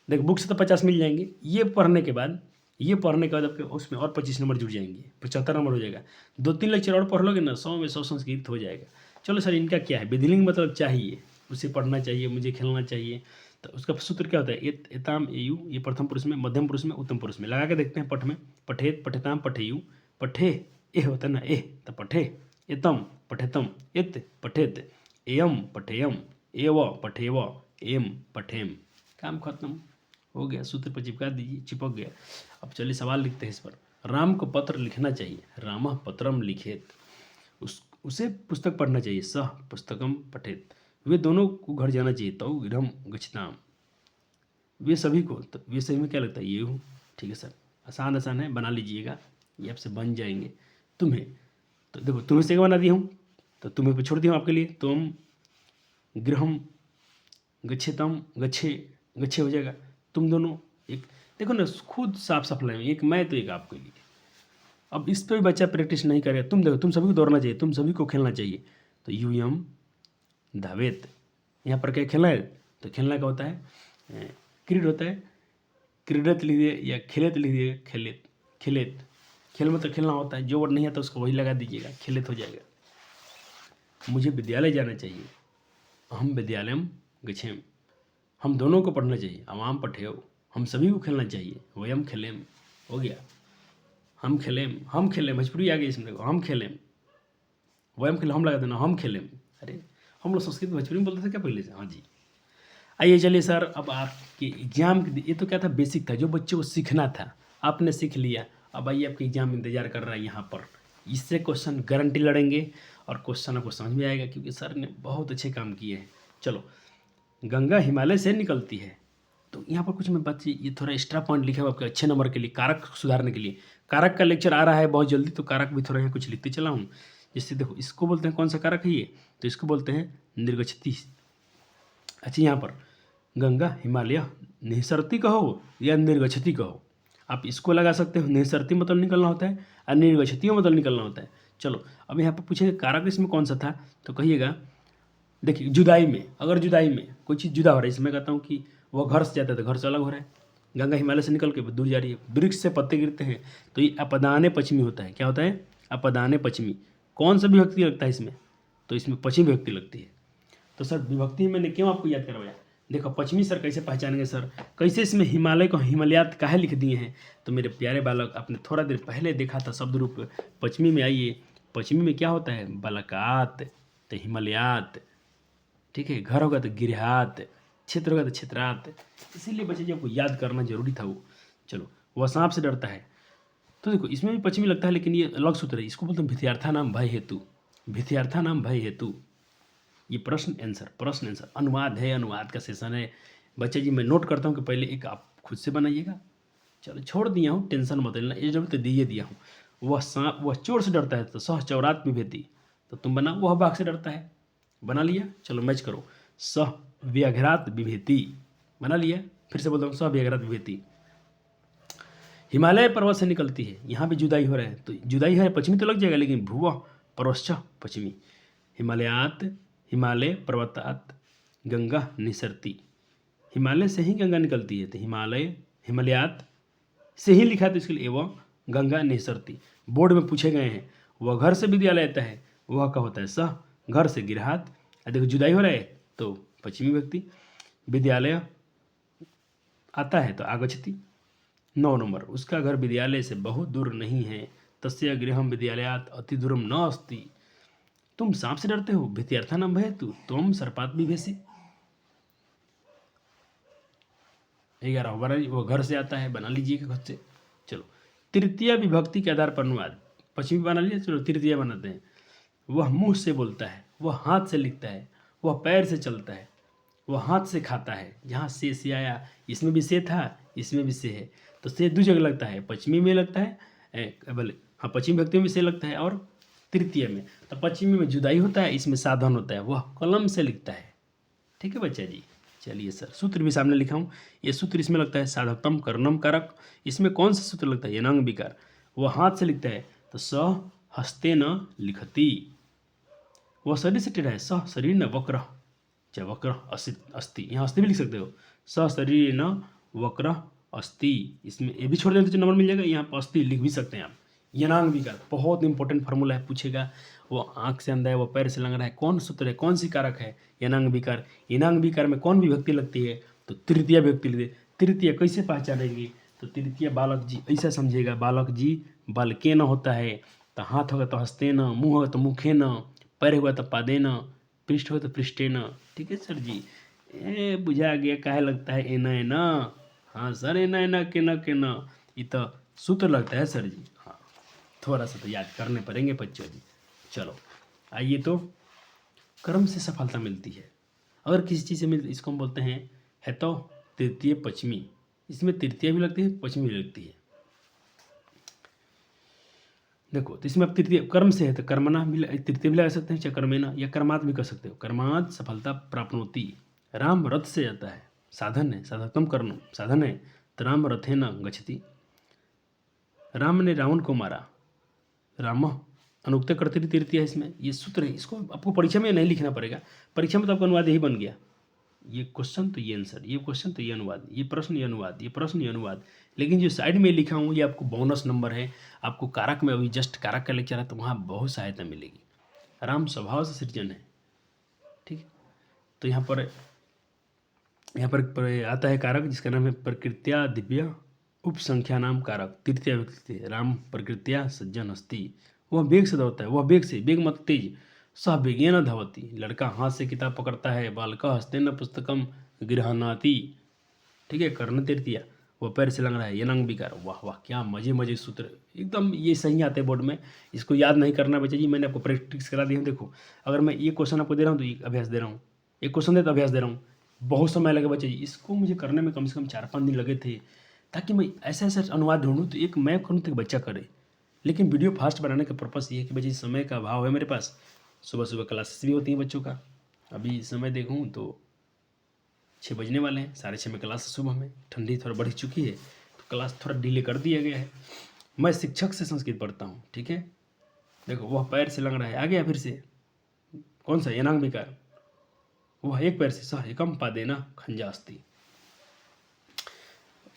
S1: देखो बुक से तो 50 मिल जाएंगे, ये पढ़ने के बाद आपके उसमें और 25 नंबर जुड़ जाएंगे, 75 नंबर हो जाएगा। 2-3 लेक्चर और पढ़ लोगे ना, 100 में 100 संस्कृत हो जाएगा। चलो सर इनका क्या है, विधिलिंग मतलब चाहिए, उसे पढ़ना चाहिए, मुझे खेलना चाहिए। तो उसका सूत्र क्या होता है? एताम एयु, ये प्रथम पुरुष में, मध्यम पुरुष में, उत्तम पुरुष में। लगा के देखते हैं। पठ में पठेत पठेताम पठेयु, पठे एह होता है ना, एह तो पठे, एतम पठेतम, इत पठेत, एयम पठेयम, एव पठेव, एम पठेम। काम खत्म हो गया, सूत्र पर चिपका दीजिए, चिपक गया। अब चलिए सवाल लिखते हैं इस पर। राम को पत्र लिखना चाहिए, रामः पत्रम लिखेत, उसे पुस्तक पढ़ना चाहिए, सह पुस्तकम पठेत। वे दोनों को घर जाना चाहिए, तो गृहम गच्छताम। वे सभी को, तो वे सभी में क्या लगता है? ये हूँ, ठीक है सर, आसान आसान है, बना लीजिएगा, ये आपसे बन जाएंगे। तुम्हें, तो देखो तुम्हें से बना दिया हूँ, तो तुम्हें पे छोड़ दिया हूँ आपके लिए। तुम गृहम गच्छेतम, गच्छे गच्छे हो जाएगा। तुम दोनों, एक देखो ना, खुद साफ साफ लाइन, एक मैं तो एक आपके लिए। अब इस पर भी बच्चा प्रैक्टिस नहीं करेगा। तुम देखो, तुम सभी को दौड़ना चाहिए, तुम सभी को खेलना चाहिए, तो यूयम धावेत। यहाँ पर क्या खेलना है? तो खेलना का होता है क्रीड होता है, क्रीडत लीजिए या खेलेत लीजिए, खेलेत खेलेत। खेल में तो खेलना होता है, जो वर्ड नहीं आता उसको वही लगा दीजिएगा, खेले तो हो जाएगा। मुझे विद्यालय जाना चाहिए, हम विद्यालयम गच्छेम। हम दोनों को पढ़ना चाहिए, आवाम पठेव। हम सभी को खेलना चाहिए, वयम खेलेम। हो गया, हम खेलें भोजपुरी आ गई इसमें, देखो हम खेलें, वयम खेले हम लगा देना, हम खेलें। अरे हम लोग संस्कृत भोजपुरी में बोलते थे क्या पहले से? हाँ जी। आइए चलिए सर, अब आपके एग्जाम, ये तो क्या था, बेसिक था जो बच्चों को सीखना था, आपने सीख लिया। अब आइए आपके एग्जाम इंतजार कर रहा है यहाँ पर, इससे क्वेश्चन गारंटी लड़ेंगे और क्वेश्चन आपको समझ में आएगा, क्योंकि सर ने बहुत अच्छे काम किए हैं। चलो, गंगा हिमालय से निकलती है, तो यहाँ पर कुछ मैं बात, ये थोड़ा एक्स्ट्रा पॉइंट लिखा है आपके अच्छे नंबर के लिए, कारक सुधारने के लिए। कारक का लेक्चर आ रहा है बहुत जल्दी, तो कारक भी थोड़ा यहाँ कुछ लिखते चला हूँ। जिससे देखो, इसको बोलते हैं कौन सा कारक है ये, तो इसको बोलते हैं निर्गछति। अच्छा, यहाँ पर गंगा हिमालय निसरती कहो या निर्गछति कहो, आप इसको लगा सकते हो। निसरती मतलब निकलना होता है और निर्गछति मतलब निकलना होता है। चलो, अब यहाँ पर पूछेंगे कारक इसमें कौन सा था, तो कहिएगा, देखिए जुदाई में, अगर जुदाई में कोई चीज़ जुदा हो रहा है, इसमें कहता हूँ कि वो घर से जाता है तो घर से अलग हो रहा है, गंगा हिमालय से निकल के दूर जा रही है, वृक्ष से पत्ते गिरते हैं, तो ये अपदाने पश्चिमी होता है। क्या होता है? अपदाने पश्चिमी। कौन सा विभक्ति लगता है इसमें? तो इसमें पश्चिमी विभक्ति लगती है। तो सर विभक्ति मैंने क्यों आपको याद करवाया? देखो पश्चिमी सर कैसे पहचानेंगे सर, कैसे इसमें हिमालय को हिमालयात काहे लिख दिए हैं? तो मेरे प्यारे बालक, आपने थोड़ा देर पहले देखा था शब्द रूप पश्चिमी में। आइए, पश्चिमी में क्या होता है? बालकात, तो हिमालयात, ठीक है। घर होगा तो गिरहात, क्षेत्र होगा तो क्षेत्रात। इसीलिए बच्चे जी आपको याद करना जरूरी था वो। चलो, वह सांप से डरता है, तो देखो इसमें भी पश्चिमी लगता है, लेकिन ये अलग सूत्र है, इसको बोलते हैं भित्यार्था नाम भय हेतु। भित्यार्था नाम भय हेतु, ये प्रश्न आंसर अनुवाद है, अनुवाद का सेशन है। बच्चे जी मैं नोट करता हूँ कि पहले एक आप खुद से बनाइएगा। चलो, छोड़ दिया हूँ, टेंशन मत लेना, ये जब तो दिया हूँ। वह चोर से डरता है तो सह चौरात विभेति, तो तुम बना, वह बाघ से डरता है, बना लिया। चलो मैच करो, सह व्याघ्रात विभेति, बना लिया। फिर से बोलता हूँ, सह व्याघ्रात विभेति। हिमालय पर्वत से निकलती है, यहाँ भी जुदाई हो रहा है, तो जुदाई है पश्चिमी तो लग जाएगा, लेकिन भुवः पर्वश्च पश्चिमी। हिमालयात, हिमालय पर्वतात गंगा निसरती, हिमालय से ही गंगा निकलती है, तो हिमालय हिमालयात से ही लिखा, तो इसके लिए एवं गंगा निसरती। बोर्ड में पूछे गए हैं, वह घर से विद्यालय आता है, वह का होता है सह, घर से गिरहात। देखो जुदाई हो रहा है तो पश्चिमी व्यक्ति, विद्यालय आता है तो आगच्छति। 9 नंबर, उसका घर विद्यालय से बहुत दूर नहीं है, तस्य गृहम विद्यालयात अति दूरम न अस्ति। तुम सांप से डरते हो, भित्यार्था नाम भय तू, तुम सर्पात विभेषि। 11 वो घर से आता है, बना लीजिएगा खुद से। चलो, तृतीय विभक्ति के आधार पर अनुवाद, पश्चिमी बना लिया, चलो तृतीय बनाते हैं। वह मुंह से बोलता है, वह हाथ से लिखता है, वह पैर से चलता है, वह हाथ से खाता है। जहाँ से आया, इसमें भी से था, इसमें भी से है, तो से दो जगह लगता है, पश्चिमी में लगता है, बोले हाँ पश्चिमी व्यक्ति में भी से लगता है, और तृतीय में। तो पश्चिमी में जुदाई होता है, इसमें साधन होता है, वह कलम से लिखता है। ठीक है बच्चा जी। चलिए सर, सूत्र भी सामने लिखा हूँ, ये सूत्र इसमें लगता है साधकतम कर्णम कारक। इसमें कौन सा सूत्र लगता है? यनांग विकार। वह हाथ से लिखता है तो स हस्ते न लिखती, वह शरीर से टेढ़ा है, स शरीर न वक्र, चाहे वक्र अस्ति, यहाँ अस्ति भी लिख सकते हो, स शरीर न वक्र अस्ति। इसमें ये भी छोड़ देते तो नंबर मिल जाएगा, यहाँ पर अस्ति लिख भी सकते हैं आप। यनांग विकार बहुत इंपॉर्टेंट फार्मूला है, पूछेगा। वो आँख से अंधा है, वो पैर से लंगड़ा है, कौन सूत्र है, कौन सी कारक है? यनांग विकार। यनांग विकार में कौन विभक्ति लगती है? तो तृतीय विभक्ति लगती है। तृतीय कैसे पहचानेंगे? तो तृतीय बालक जी ऐसा समझिएगा, बालक जी बालके न होता है, तो हाथ होगा तो हस्ते न, मुँह होगा तो मुखे न, पैर होगा तो पादे न, पृष्ठ होगा तो पृष्ठे न। ठीक है सर जी, बुझा गया काहे लगता है एना एना? हाँ सर, एना एना के न, ये तो सूत्र लगता है सर जी। हाँ, थोड़ा सा तो याद करने पड़ेंगे बच्चों जी। चलो आइए, तो कर्म से सफलता मिलती है, अगर किसी चीज़ से मिलती, इसको हम बोलते हैं है तो तृतीय पश्चिमी। इसमें तृतीय भी लगती है, पश्चिमी भी लगती है। देखो, तो इसमें अब तृतीय कर्म से है तो कर्मना भी तृतीय भी लगा सकते हैं, चाहे कर्मेना या कर्मात भी कर सकते हो। कर्मात सफलता प्राप्त होती। राम रथ से जाता है, साधन है, साधकतम कर्म साधन है, तो राम रथे न गच्छति। राम ने रावण को मारा, राम अनुक्त करते तृतीय है इसमें, ये सूत्र है। इसको आपको परीक्षा में नहीं लिखना पड़ेगा, परीक्षा में तो आपका अनुवाद यही बन गया, ये क्वेश्चन तो ये आंसर, ये क्वेश्चन तो ये अनुवाद, ये प्रश्न ये अनुवाद, ये प्रश्न ये अनुवाद। लेकिन जो साइड में लिखा हूँ ये आपको बोनस नंबर है। आपको कारक में अभी जस्ट कारक का लेक्चर है तो वहाँ बहुत सहायता मिलेगी। राम स्वभाव से सृजन है, ठीक है। तो यहाँ पर आता है कारक जिसका नाम है प्रकृत्या दिव्य उपसंख्या नाम कारक तृतीय व्यक्ति। राम प्रकृत्या सज्जन हस्ती। वह वेग से दौड़ता है, वह वेग से, वेग मत तेज, सह वेगेन धावती। लड़का हाथ से किताब पकड़ता है, बालका हस्तेन पुस्तकम गृहणाति, ठीक है। कर्ण तृतीया, वह पैर से लंग रहा है, यनंग विकार। वाह वाह, क्या मजे मजे सूत्र, एकदम ये सही आते हैं बोर्ड में। इसको याद नहीं करना बच्चा जी, मैंने आपको प्रैक्टिस करा दी है। देखो अगर मैं ये क्वेश्चन आपको दे रहा हूँ तो ये अभ्यास दे रहा हूँ, एक क्वेश्चन दे तो अभ्यास दे रहा हूँ। बहुत समय लगे बच्चा जी, इसको मुझे करने में कम से कम 4-5 दिन लगे थे, ताकि मैं ऐसा ऐसा अनुवाद ढूंढूँ तो एक मैं करूँ तो एक बच्चा करे। लेकिन वीडियो फास्ट बनाने का पर्पस ये है कि बच्चे समय का अभाव है मेरे पास। सुबह सुबह क्लासेस भी होती हैं बच्चों का। अभी समय देखूँ तो 6 बजने वाले हैं, 6:30 में क्लास सुबह में। ठंडी थोड़ा बढ़ चुकी है तो क्लास थोड़ा डिले कर दिया गया है। मैं शिक्षक से संस्कृत पढ़ता हूँ, ठीक है। देखो वह पैर से लंग रहा है, आ गया फिर से कौन सा, यनांग विकार। वह एक पैर से, सह एकम पादेना खंजास्ती।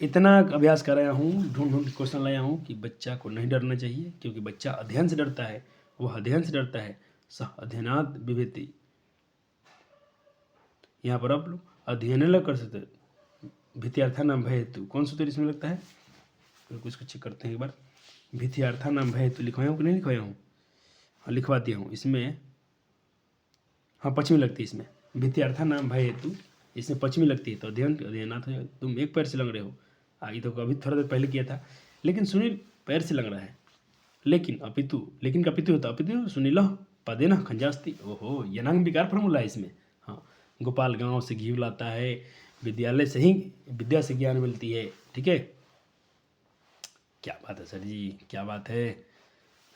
S1: इतना अभ्यास कराया हूँ, ढूंढ ढूंढ क्वेश्चन लाया हूँ कि बच्चा को नहीं डरना चाहिए, क्योंकि बच्चा अध्ययन से डरता है, वह अध्ययन से डरता है। सह अध्ययनात् विभेति। यहाँ पर आप लोग अध्ययन लग कर सकते, भित्यार्था नाम भय हेतु, कौन सा सूत्र इसमें लगता है, तो इसको चेक करते हैं एक बार। भित्यार्था नाम भय हेतु लिखवाया हूँ कि नहीं लिखवाया हूँ, हाँ लिखवा दिया हूँ इसमें। हाँ पश्चिमी लगती है इसमें, भित्यार्था नाम भय हेतु, इसमें पश्चिमी लगती है तो अध्ययनाथ हो। तुम एक पैर से लग रहे हो, आगे तो अभी थोड़ा देर पहले किया था। लेकिन सुनील पैर से लग रहा है, लेकिन अपितु, लेकिन का पितु होता, अपितु सुनील पदे न खंजास्ती। ओहो, यनांग विकार फॉर्मूला है इसमें। हाँ, गोपाल गांव से घी लाता है, विद्यालय से ही विद्या से ज्ञान मिलती है, ठीक है। क्या बात है सर जी, क्या बात है।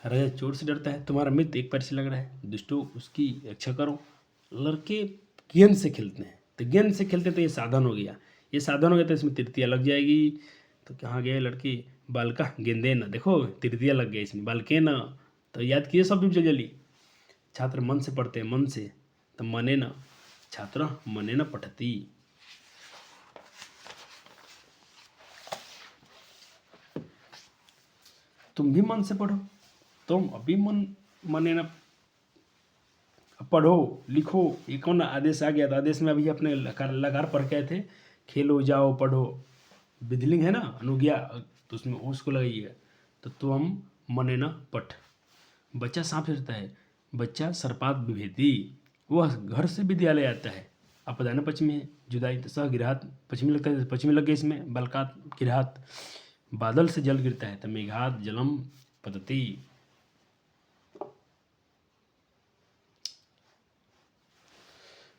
S1: राजा चोर से डरता है, तुम्हारा मित्र एक पैर से लग रहा है, दुष्टो उसकी रक्षा करो। लड़के गेंद से खेलते हैं, तो गेंद से खेलते तो ये साधन हो गया, ये साधन हो गया तो इसमें तृतीया लग जाएगी। तो कहाँ गए लड़के, बालका गेंदे न, देखो तृतीया लग गया इसमें, बालके न। तो याद किए सब जल्दी। छात्र मन से पढ़ते हैं, मन से, तो मने न, छात्र मने न पठती। तुम भी मन से पढ़ो, तुम अभी मने न पढ़ो लिखो। ये कौन आदेश आ गया था, आदेश में अभी अपने लगार पढ़ के आए थे, खेलो जाओ पढ़ो, विधिलिंग है ना, अनुज्ञा, तो उसमें उसको लगाइएगा। तो तुम मने न पठ। बच्चा सांप से डरता है, बच्चा सर्पात विभेदी, वह घर से विद्यालय आता है। अपदान पश्चिमी है, जुदाई, तो सह गिरहात पश्चिमी लगता है, पश्चिमी लग गया इसमें, बलकात गिरहात। बादल से जल गिरता है, तो मेघात जलम पतति।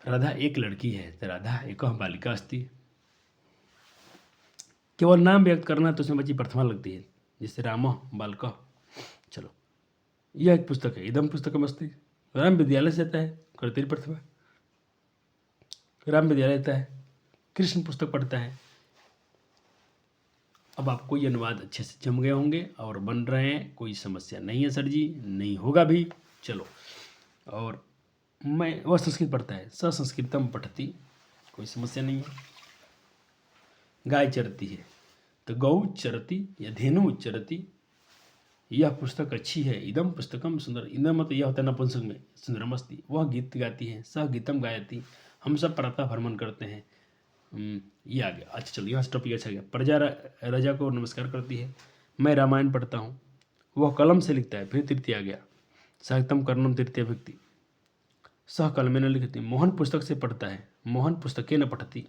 S1: राधा एक लड़की है, तो राधा एक बालिका अस्ति। केवल नाम व्यक्त करना है तो उसमें बच्ची प्रथमा लगती है, जैसे राम बालक। चलो, यह एक पुस्तक है, इदम पुस्तकम अस्ति। राम विद्यालय से आता है, कर्तरी प्रथमा, राम विद्यालय आता है। कृष्ण पुस्तक पढ़ता है। अब आपको ये अनुवाद अच्छे से जम गए होंगे और बन रहे हैं, कोई समस्या नहीं है सर जी, नहीं होगा भी। चलो, और मैं, वह संस्कृत पढ़ता है, स संस्कृतम पठती, कोई समस्या नहीं है। गाय चरती है, तो गौ चरती या धेनु चरती। यह पुस्तक अच्छी है, इदम पुस्तकम सुंदर। इदम मतलब यह होता है नपुंसक में, सुंदरमस्ती। वह गीत गाती है, सह गीतम गायती, हम सब प्रातः भ्रमण करते हैं। ये आ गया। अच्छा चलो, यहाँ से टॉपिक अच्छा गया। प्रजा राजा को नमस्कार करती है। मैं रामायण पढ़ता हूँ, वह कलम से लिखता है, फिर तृतीय आ गया। साहित्यम कर्णम तृतीय व्यक्ति, सह कलमे न लिखती। मोहन पुस्तक से पढ़ता है, मोहन पुस्तकें न पढ़ती।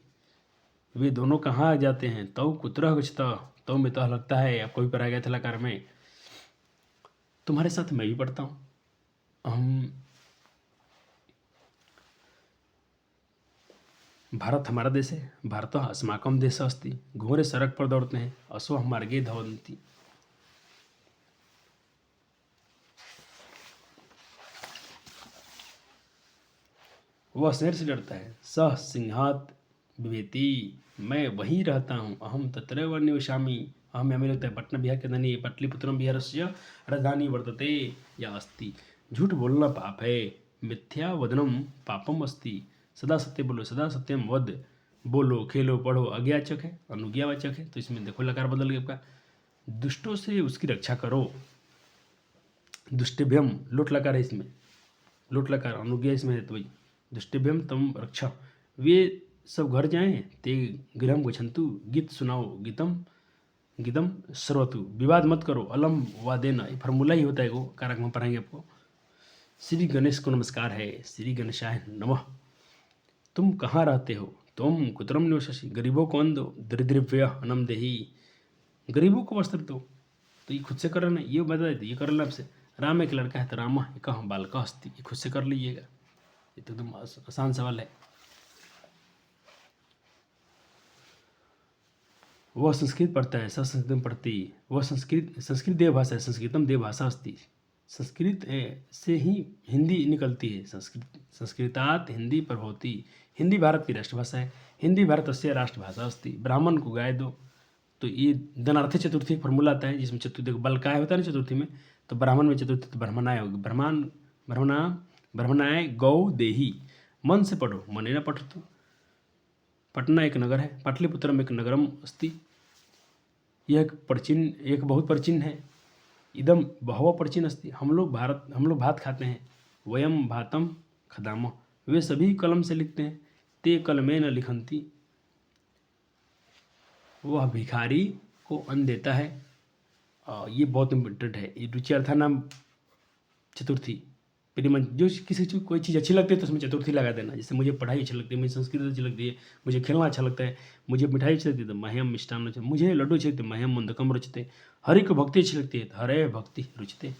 S1: वे दोनों कहाँ जाते हैं, तौ कुत्रः गच्छता, तौ में तो लगता है आपको भी पढ़ाया गया था लकार में। तुम्हारे साथ मैं भी पढ़ता हूँ। हम, भारत हमारा देश है, भारत अस्माकम देश अस्ति। घोड़े सड़क पर दौड़ते हैं, अश्व मार्गे धावन्ति। वह शेर से डरता है, सह सिंहात विभेति। मैं वहीं रहता हूँ, अहम तत्रैव निवसामि। अहम हमें लगता है पटना बिहार के धनी, पटलिपुत्रम बिहारस्य राजधानी वर्तते या अस्ति। झूठ बोलना पाप है, मिथ्या वदनम पापम अस्ति। सदा सत्य बोलो, सदा सत्यम वद बोलो, खेलो पढ़ो, आज्ञाचक है, अनुज्ञावाचक है, तो इसमें देखो लकार बदल गया आपका। दुष्टों से उसकी रक्षा करो, दुष्टिभ्यम लोट लकार है इसमें, लोट लकार अनुज्ञा इसमें है, तो भाई दुष्टिभ्यम तम रक्षा। वे सब घर जाएं ते गृहम गच्छन्तु, गीत सुनाओ, गीतम गीतम सर्वतु, विवाद मत करो, अलम व देना, ये फार्मूला ही होता है, वो कारक में पढ़ाएंगे आपको। श्री गणेश को नमस्कार है, श्री गणेशाय नमः। तुम कहाँ रहते हो, तुम कुतरम निवससि, गरीबों को अन्न दो, दरिद्रेभ्य अन्नम देहि, गरीबों को वस्त्र दो। तो ये खुद से कर लेना, ये बता देते, ये कर लेना आपसे। राम एक लड़का है तो राम एक बालका हस्ती, ये खुद से कर लीजिएगा, ये तो एकदम आसान सवाल है। वह संस्कृत पढ़ता है, संस्कृतम पढ़ती, वह संस्कृत देवभाषा है, संस्कृतम देवभाषा अस्ति। संस्कृत से ही हिंदी निकलती है, संस्कृतात हिंदी प्रभवती, हिंदी भारत की राष्ट्रभाषा है, हिंदी भारतस्य राष्ट्रभाषा अस्ति। ब्राह्मण को गाय दो, तो ये धनार्थ चतुर्थी फॉर्मूला आता है, जिसमें चतुर्थी बलकाय होता है ना चतुर्थी में, तो ब्राह्मण में चतुर्थी तो ब्रह्मणाय होगी, ब्रह्मणाय गौ देही। मन से पढ़ो, मन न पठतु। पटना एक नगर है, पाटलिपुत्रम एक नगरम अस्ति, यह एक बहुत प्राचीन है। इदम बहवः प्राचीन अस्ति, हम लोग भात खाते हैं। वयम भातम खदामः, वे सभी कलम से लिखते हैं। ते कलमे न लिखंती, वह भिखारी को अन्न देता है। ये बहुत इम्पोर्टेंट है, ये रुचिअर्थानाम चतुर्थी। जो किसी चीज़ कोई चीज़ अच्छी लगती है तो उसमें चतुर्थी लगा देना। जैसे मुझे पढ़ाई अच्छी लगती है, मुझे संस्कृत अच्छी लगती है, मुझे खेलना अच्छा लगता है, मुझे मिठाई अच्छी लगती है तो मह्यम मिष्टान्न, मुझे लड्डू अच्छे लगते हैं मह्यम मुंदकम रुचते, हरि को भक्ति अच्छी लगती है तो हरे भक्ति रुचते।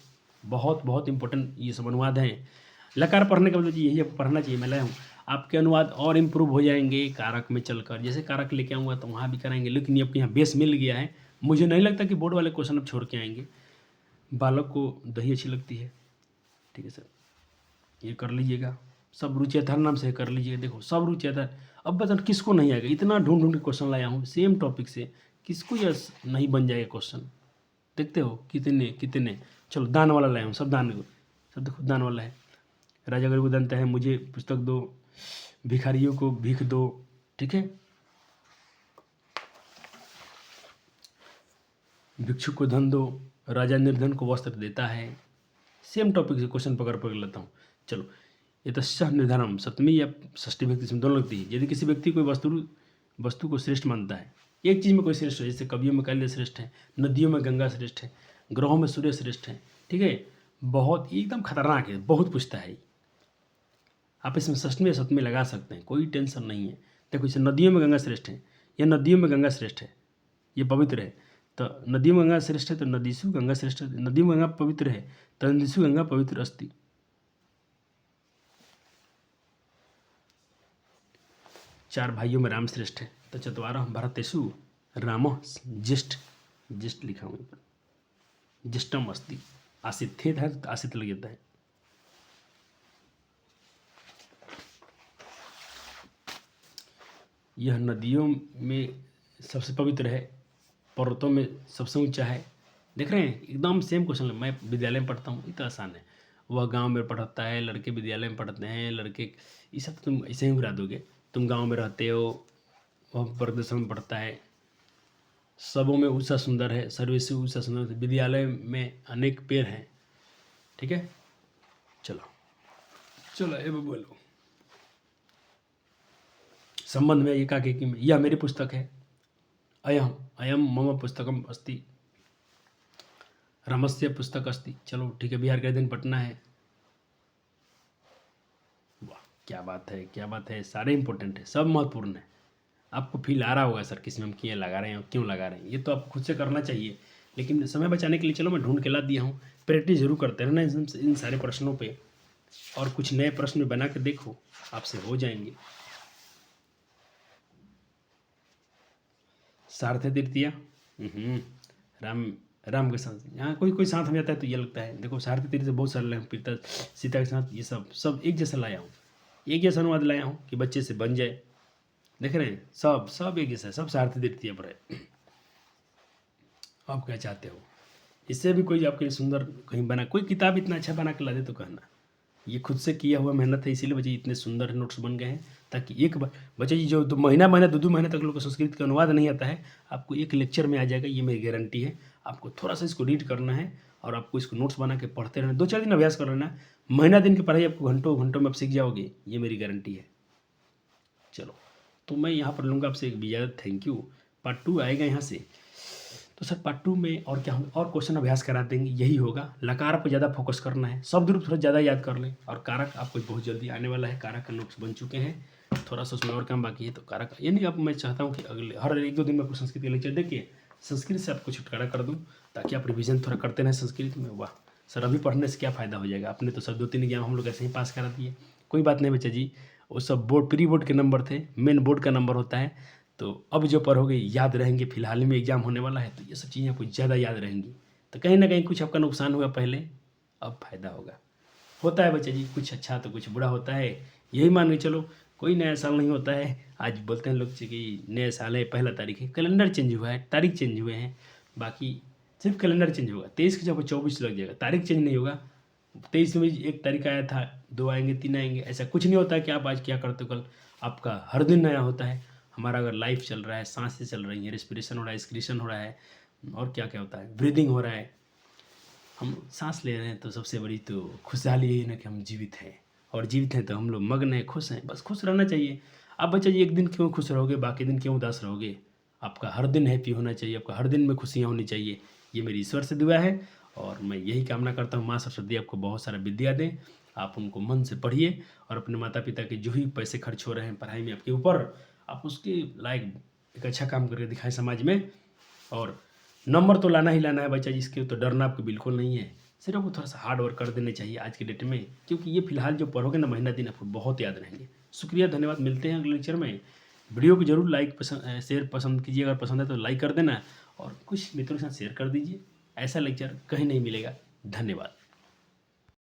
S1: बहुत बहुत इंपॉर्टेंट ये सब अनुवाद हैं। लकार पढ़ने का मतलब यही पढ़ना चाहिए। मैं लाया हूँ, आपके अनुवाद और इम्प्रूव हो जाएंगे कारक में चलकर। जैसे कारक लेके आऊँगा तो वहाँ भी कराएंगे, लेकिन ये आपके यहाँ बेस मिल गया है। मुझे नहीं लगता कि बोर्ड वाले क्वेश्चन अब छोड़ के आएंगे। बालक को दही अच्छी लगती है, ठीक है सर, ये कर लीजिएगा। सब रुचि आधार नाम से कर लीजिएगा। देखो सब रुचि आधार, अब बता किसको नहीं आएगा, इतना ढूंढ ढूंढ के क्वेश्चन लाया हूँ सेम टॉपिक से, किसको यह नहीं बन जाएगा क्वेश्चन। देखते हो कितने कितने। चलो दान वाला लाया हूँ, सब देखो दान वाला है। राजा गरीब दंत है, मुझे पुस्तक दो, भिखारियों को भीख दो, ठीक है। भिक्षु को धन दो, राजा निर्धन को वस्त्र देता है। सेम टॉपिक से क्वेश्चन पकड़ लेता हूँ। चलो, ये तस्या निर्धारण सप्तमी या षष्ठी व्यक्ति इसमें दोनों लगती है। यदि किसी व्यक्ति कोई वस्तु को श्रेष्ठ मानता है, एक चीज़ में कोई श्रेष्ठ है, जैसे कवियों में कालिदास श्रेष्ठ है, नदियों में गंगा श्रेष्ठ है, ग्रहों में सूर्य श्रेष्ठ है, ठीक है। बहुत एकदम खतरनाक है, बहुत पूछता है। आप इसमें षष्ठी या सप्तमी लगा सकते हैं, कोई टेंशन नहीं है। देखो जैसे नदियों में गंगा श्रेष्ठ है, या नदियों में गंगा श्रेष्ठ है, ये पवित्र है, तो नदियों में गंगा श्रेष्ठ है तो नदीसु गंगा श्रेष्ठ है। नदियों में गंगा पवित्र है तो नदीसु गंगा पवित्र अस्ति। चार भाइयों में राम श्रेष्ठ है तो चतवारह भरतेषु राम ज्येष्ठ लिखा हुआ पर ज्येष्ठम अस्ति। आसित थे था तो आसित लग जाता है। यह नदियों में सबसे पवित्र है, पर्वतों में सबसे ऊंचा है। देख रहे हैं एकदम सेम क्वेश्चन। मैं विद्यालय में पढ़ता हूँ, इतना आसान है। वह गांव में पढ़ता है, लड़के विद्यालय में पढ़ते हैं, लड़के ये सब तुम ऐसे ही उड़ा दोगे। तुम गांव में रहते हो, वह प्रदेशों में पढ़ता है। सबों में ऊषा सुंदर है, सर्वेषु ऊषा सुंदर। विद्यालय में अनेक पेड़ हैं, ठीक है। चलो ये बोलो संबंध में एकाकी में। यह मेरी पुस्तक है, अयम मम पुस्तकम अस्ति, रमस्य पुस्तक अस्ति। चलो ठीक है, बिहार का दिन पटना है। वाह क्या बात है, क्या बात है। सारे इंपॉर्टेंट है, सब महत्वपूर्ण है। आपको फील आ रहा होगा सर किस में हम क्यों लगा रहे हैं और क्यों लगा रहे हैं, ये तो आपको खुद से करना चाहिए। लेकिन समय बचाने के लिए चलो मैं ढूंढ के ला दिया हूँ। प्रैक्टिस जरूर करते रहना इन सारे प्रश्नों पे, और कुछ नए प्रश्न बना के देखो, आपसे हो जाएंगे। सारथी तृतीया, राम के साथ यहाँ कोई साथ में जाता है तो ये लगता है। देखो सारथी तृतीया बहुत सारे पिता सीता के साथ, ये सब एक जैसा लाया हूँ, एक जैसा अनुवाद लाया हूँ कि बच्चे से बन जाए। देख रहे हैं सब एक जैसा है, सब सारथी तृतीया पर है। आप क्या चाहते हो, इससे भी कोई आपके लिए सुंदर कहीं बना, कोई किताब इतना अच्छा बना के ला दे तो कहना। ये खुद से किया हुआ मेहनत है, इसीलिए बच्चे इतने सुंदर नोट्स बन गए हैं। ताकि एक बार बच्चे जी जो महीना 2 महीने तक लोग को संस्कृत का अनुवाद नहीं आता है, आपको एक लेक्चर में आ जाएगा, ये मेरी गारंटी है। आपको थोड़ा सा इसको रीड करना है और आपको इसको नोट्स बना के पढ़ते रहना, 2-4 दिन अभ्यास कर लेना, महीना दिन की पढ़ाई आपको घंटों घंटों में आप सीख जाओगे, ये मेरी गारंटी है। चलो, तो मैं यहाँ पर लूँगा आपसे एक इजाज़त, थैंक यू। पार्ट 2 आएगा यहाँ से। तो सर पार्ट 2 में और क्या हम और क्वेश्चन अभ्यास करा देंगे, यही होगा। लकार पर ज़्यादा फोकस करना है, शब्द रूप थोड़ा ज़्यादा याद कर लें, और कारक आपको बहुत जल्दी आने वाला है, कारक का नोट्स बन चुके हैं, थोड़ा सा उसमें और काम बाकी है। तो कारक यानी अब मैं चाहता हूँ कि अगले हर 1-2 दिन में आपको संस्कृत के लेक्चर देखिए, संस्कृत से आपको छुटकारा कर दूँ, ताकि आप रिविजन थोड़ा करते रहें संस्कृत में। वाह सर, अभी पढ़ने से क्या फ़ायदा हो जाएगा, आपने तो सर 2-3 एग्जाम हम लोग ऐसे ही पास करा दिए। कोई बात नहीं बच्चा जी, वो सब बोर्ड प्री बोर्ड के नंबर थे, मेन बोर्ड का नंबर होता है। तो अब जो पढ़ोगे याद रहेंगे, फिलहाल में एग्जाम होने वाला है, तो ये सब चीज़ें आपको ज़्यादा याद रहेंगी। तो कहीं ना कहीं कुछ आपका नुकसान हुआ पहले, अब फायदा होगा। होता है बच्चे जी, कुछ अच्छा तो कुछ बुरा होता है, यही मान के चलो। कोई नया साल नहीं होता है, आज बोलते हैं लोग कि नया साल है, 1 तारीख है, कैलेंडर चेंज हुआ है, तारीख चेंज हुए हैं, बाकी सिर्फ कैलेंडर चेंज होगा। 23 की जगह 24 लग जाएगा, तारीख चेंज नहीं होगा। 23 में 1 तारीख आया था, 2 आएंगे, 3 आएंगे, ऐसा कुछ नहीं होता है कि आप आज क्या करते हो कल आपका हर दिन नया होता है। हमारा अगर लाइफ चल रहा है, सांसें चल रही हैं, रेस्पिरेशन हो रहा है, एक्सक्रीशन हो रहा है, और क्या क्या होता है, ब्रीदिंग हो रहा है, हम सांस ले रहे हैं, तो सबसे बड़ी तो खुशहाली यही ना कि हम जीवित हैं, और जीवित हैं तो हम लोग मग्न हैं, खुश हैं, बस खुश रहना चाहिए। अब बच्चा जी एक दिन क्यों खुश रहोगे, बाकी दिन क्यों उदास रहोगे, आपका हर दिन हैप्पी होना चाहिए, आपका हर दिन में खुशियाँ होनी चाहिए, ये मेरी ईश्वर से दुआ है। और मैं यही कामना करता हूँ, माँ सरस्वती आपको बहुत सारा विद्या दें, आप उनको मन से पढ़िए, और अपने माता पिता के जो ही पैसे खर्च हो रहे हैं पढ़ाई में आपके ऊपर, आप उसके लायक एक अच्छा काम करके दिखाएं समाज में। और नंबर तो लाना ही लाना है बच्चा, जिसके तो डरना आपको बिल्कुल नहीं है, सिर्फ आपको थोड़ा सा हार्ड वर्क कर देने चाहिए आज के डेट में, क्योंकि ये फिलहाल जो पढ़ोगे ना महीना दिन आपको बहुत याद रहेंगे। शुक्रिया, धन्यवाद, मिलते हैं अगले लेक्चर में। वीडियो को जरूर लाइक पसंद शेयर पसंद कीजिए, अगर पसंद है तो लाइक कर देना, और कुछ मित्रों के साथ शेयर कर दीजिए। ऐसा लेक्चर कहीं नहीं मिलेगा। धन्यवाद।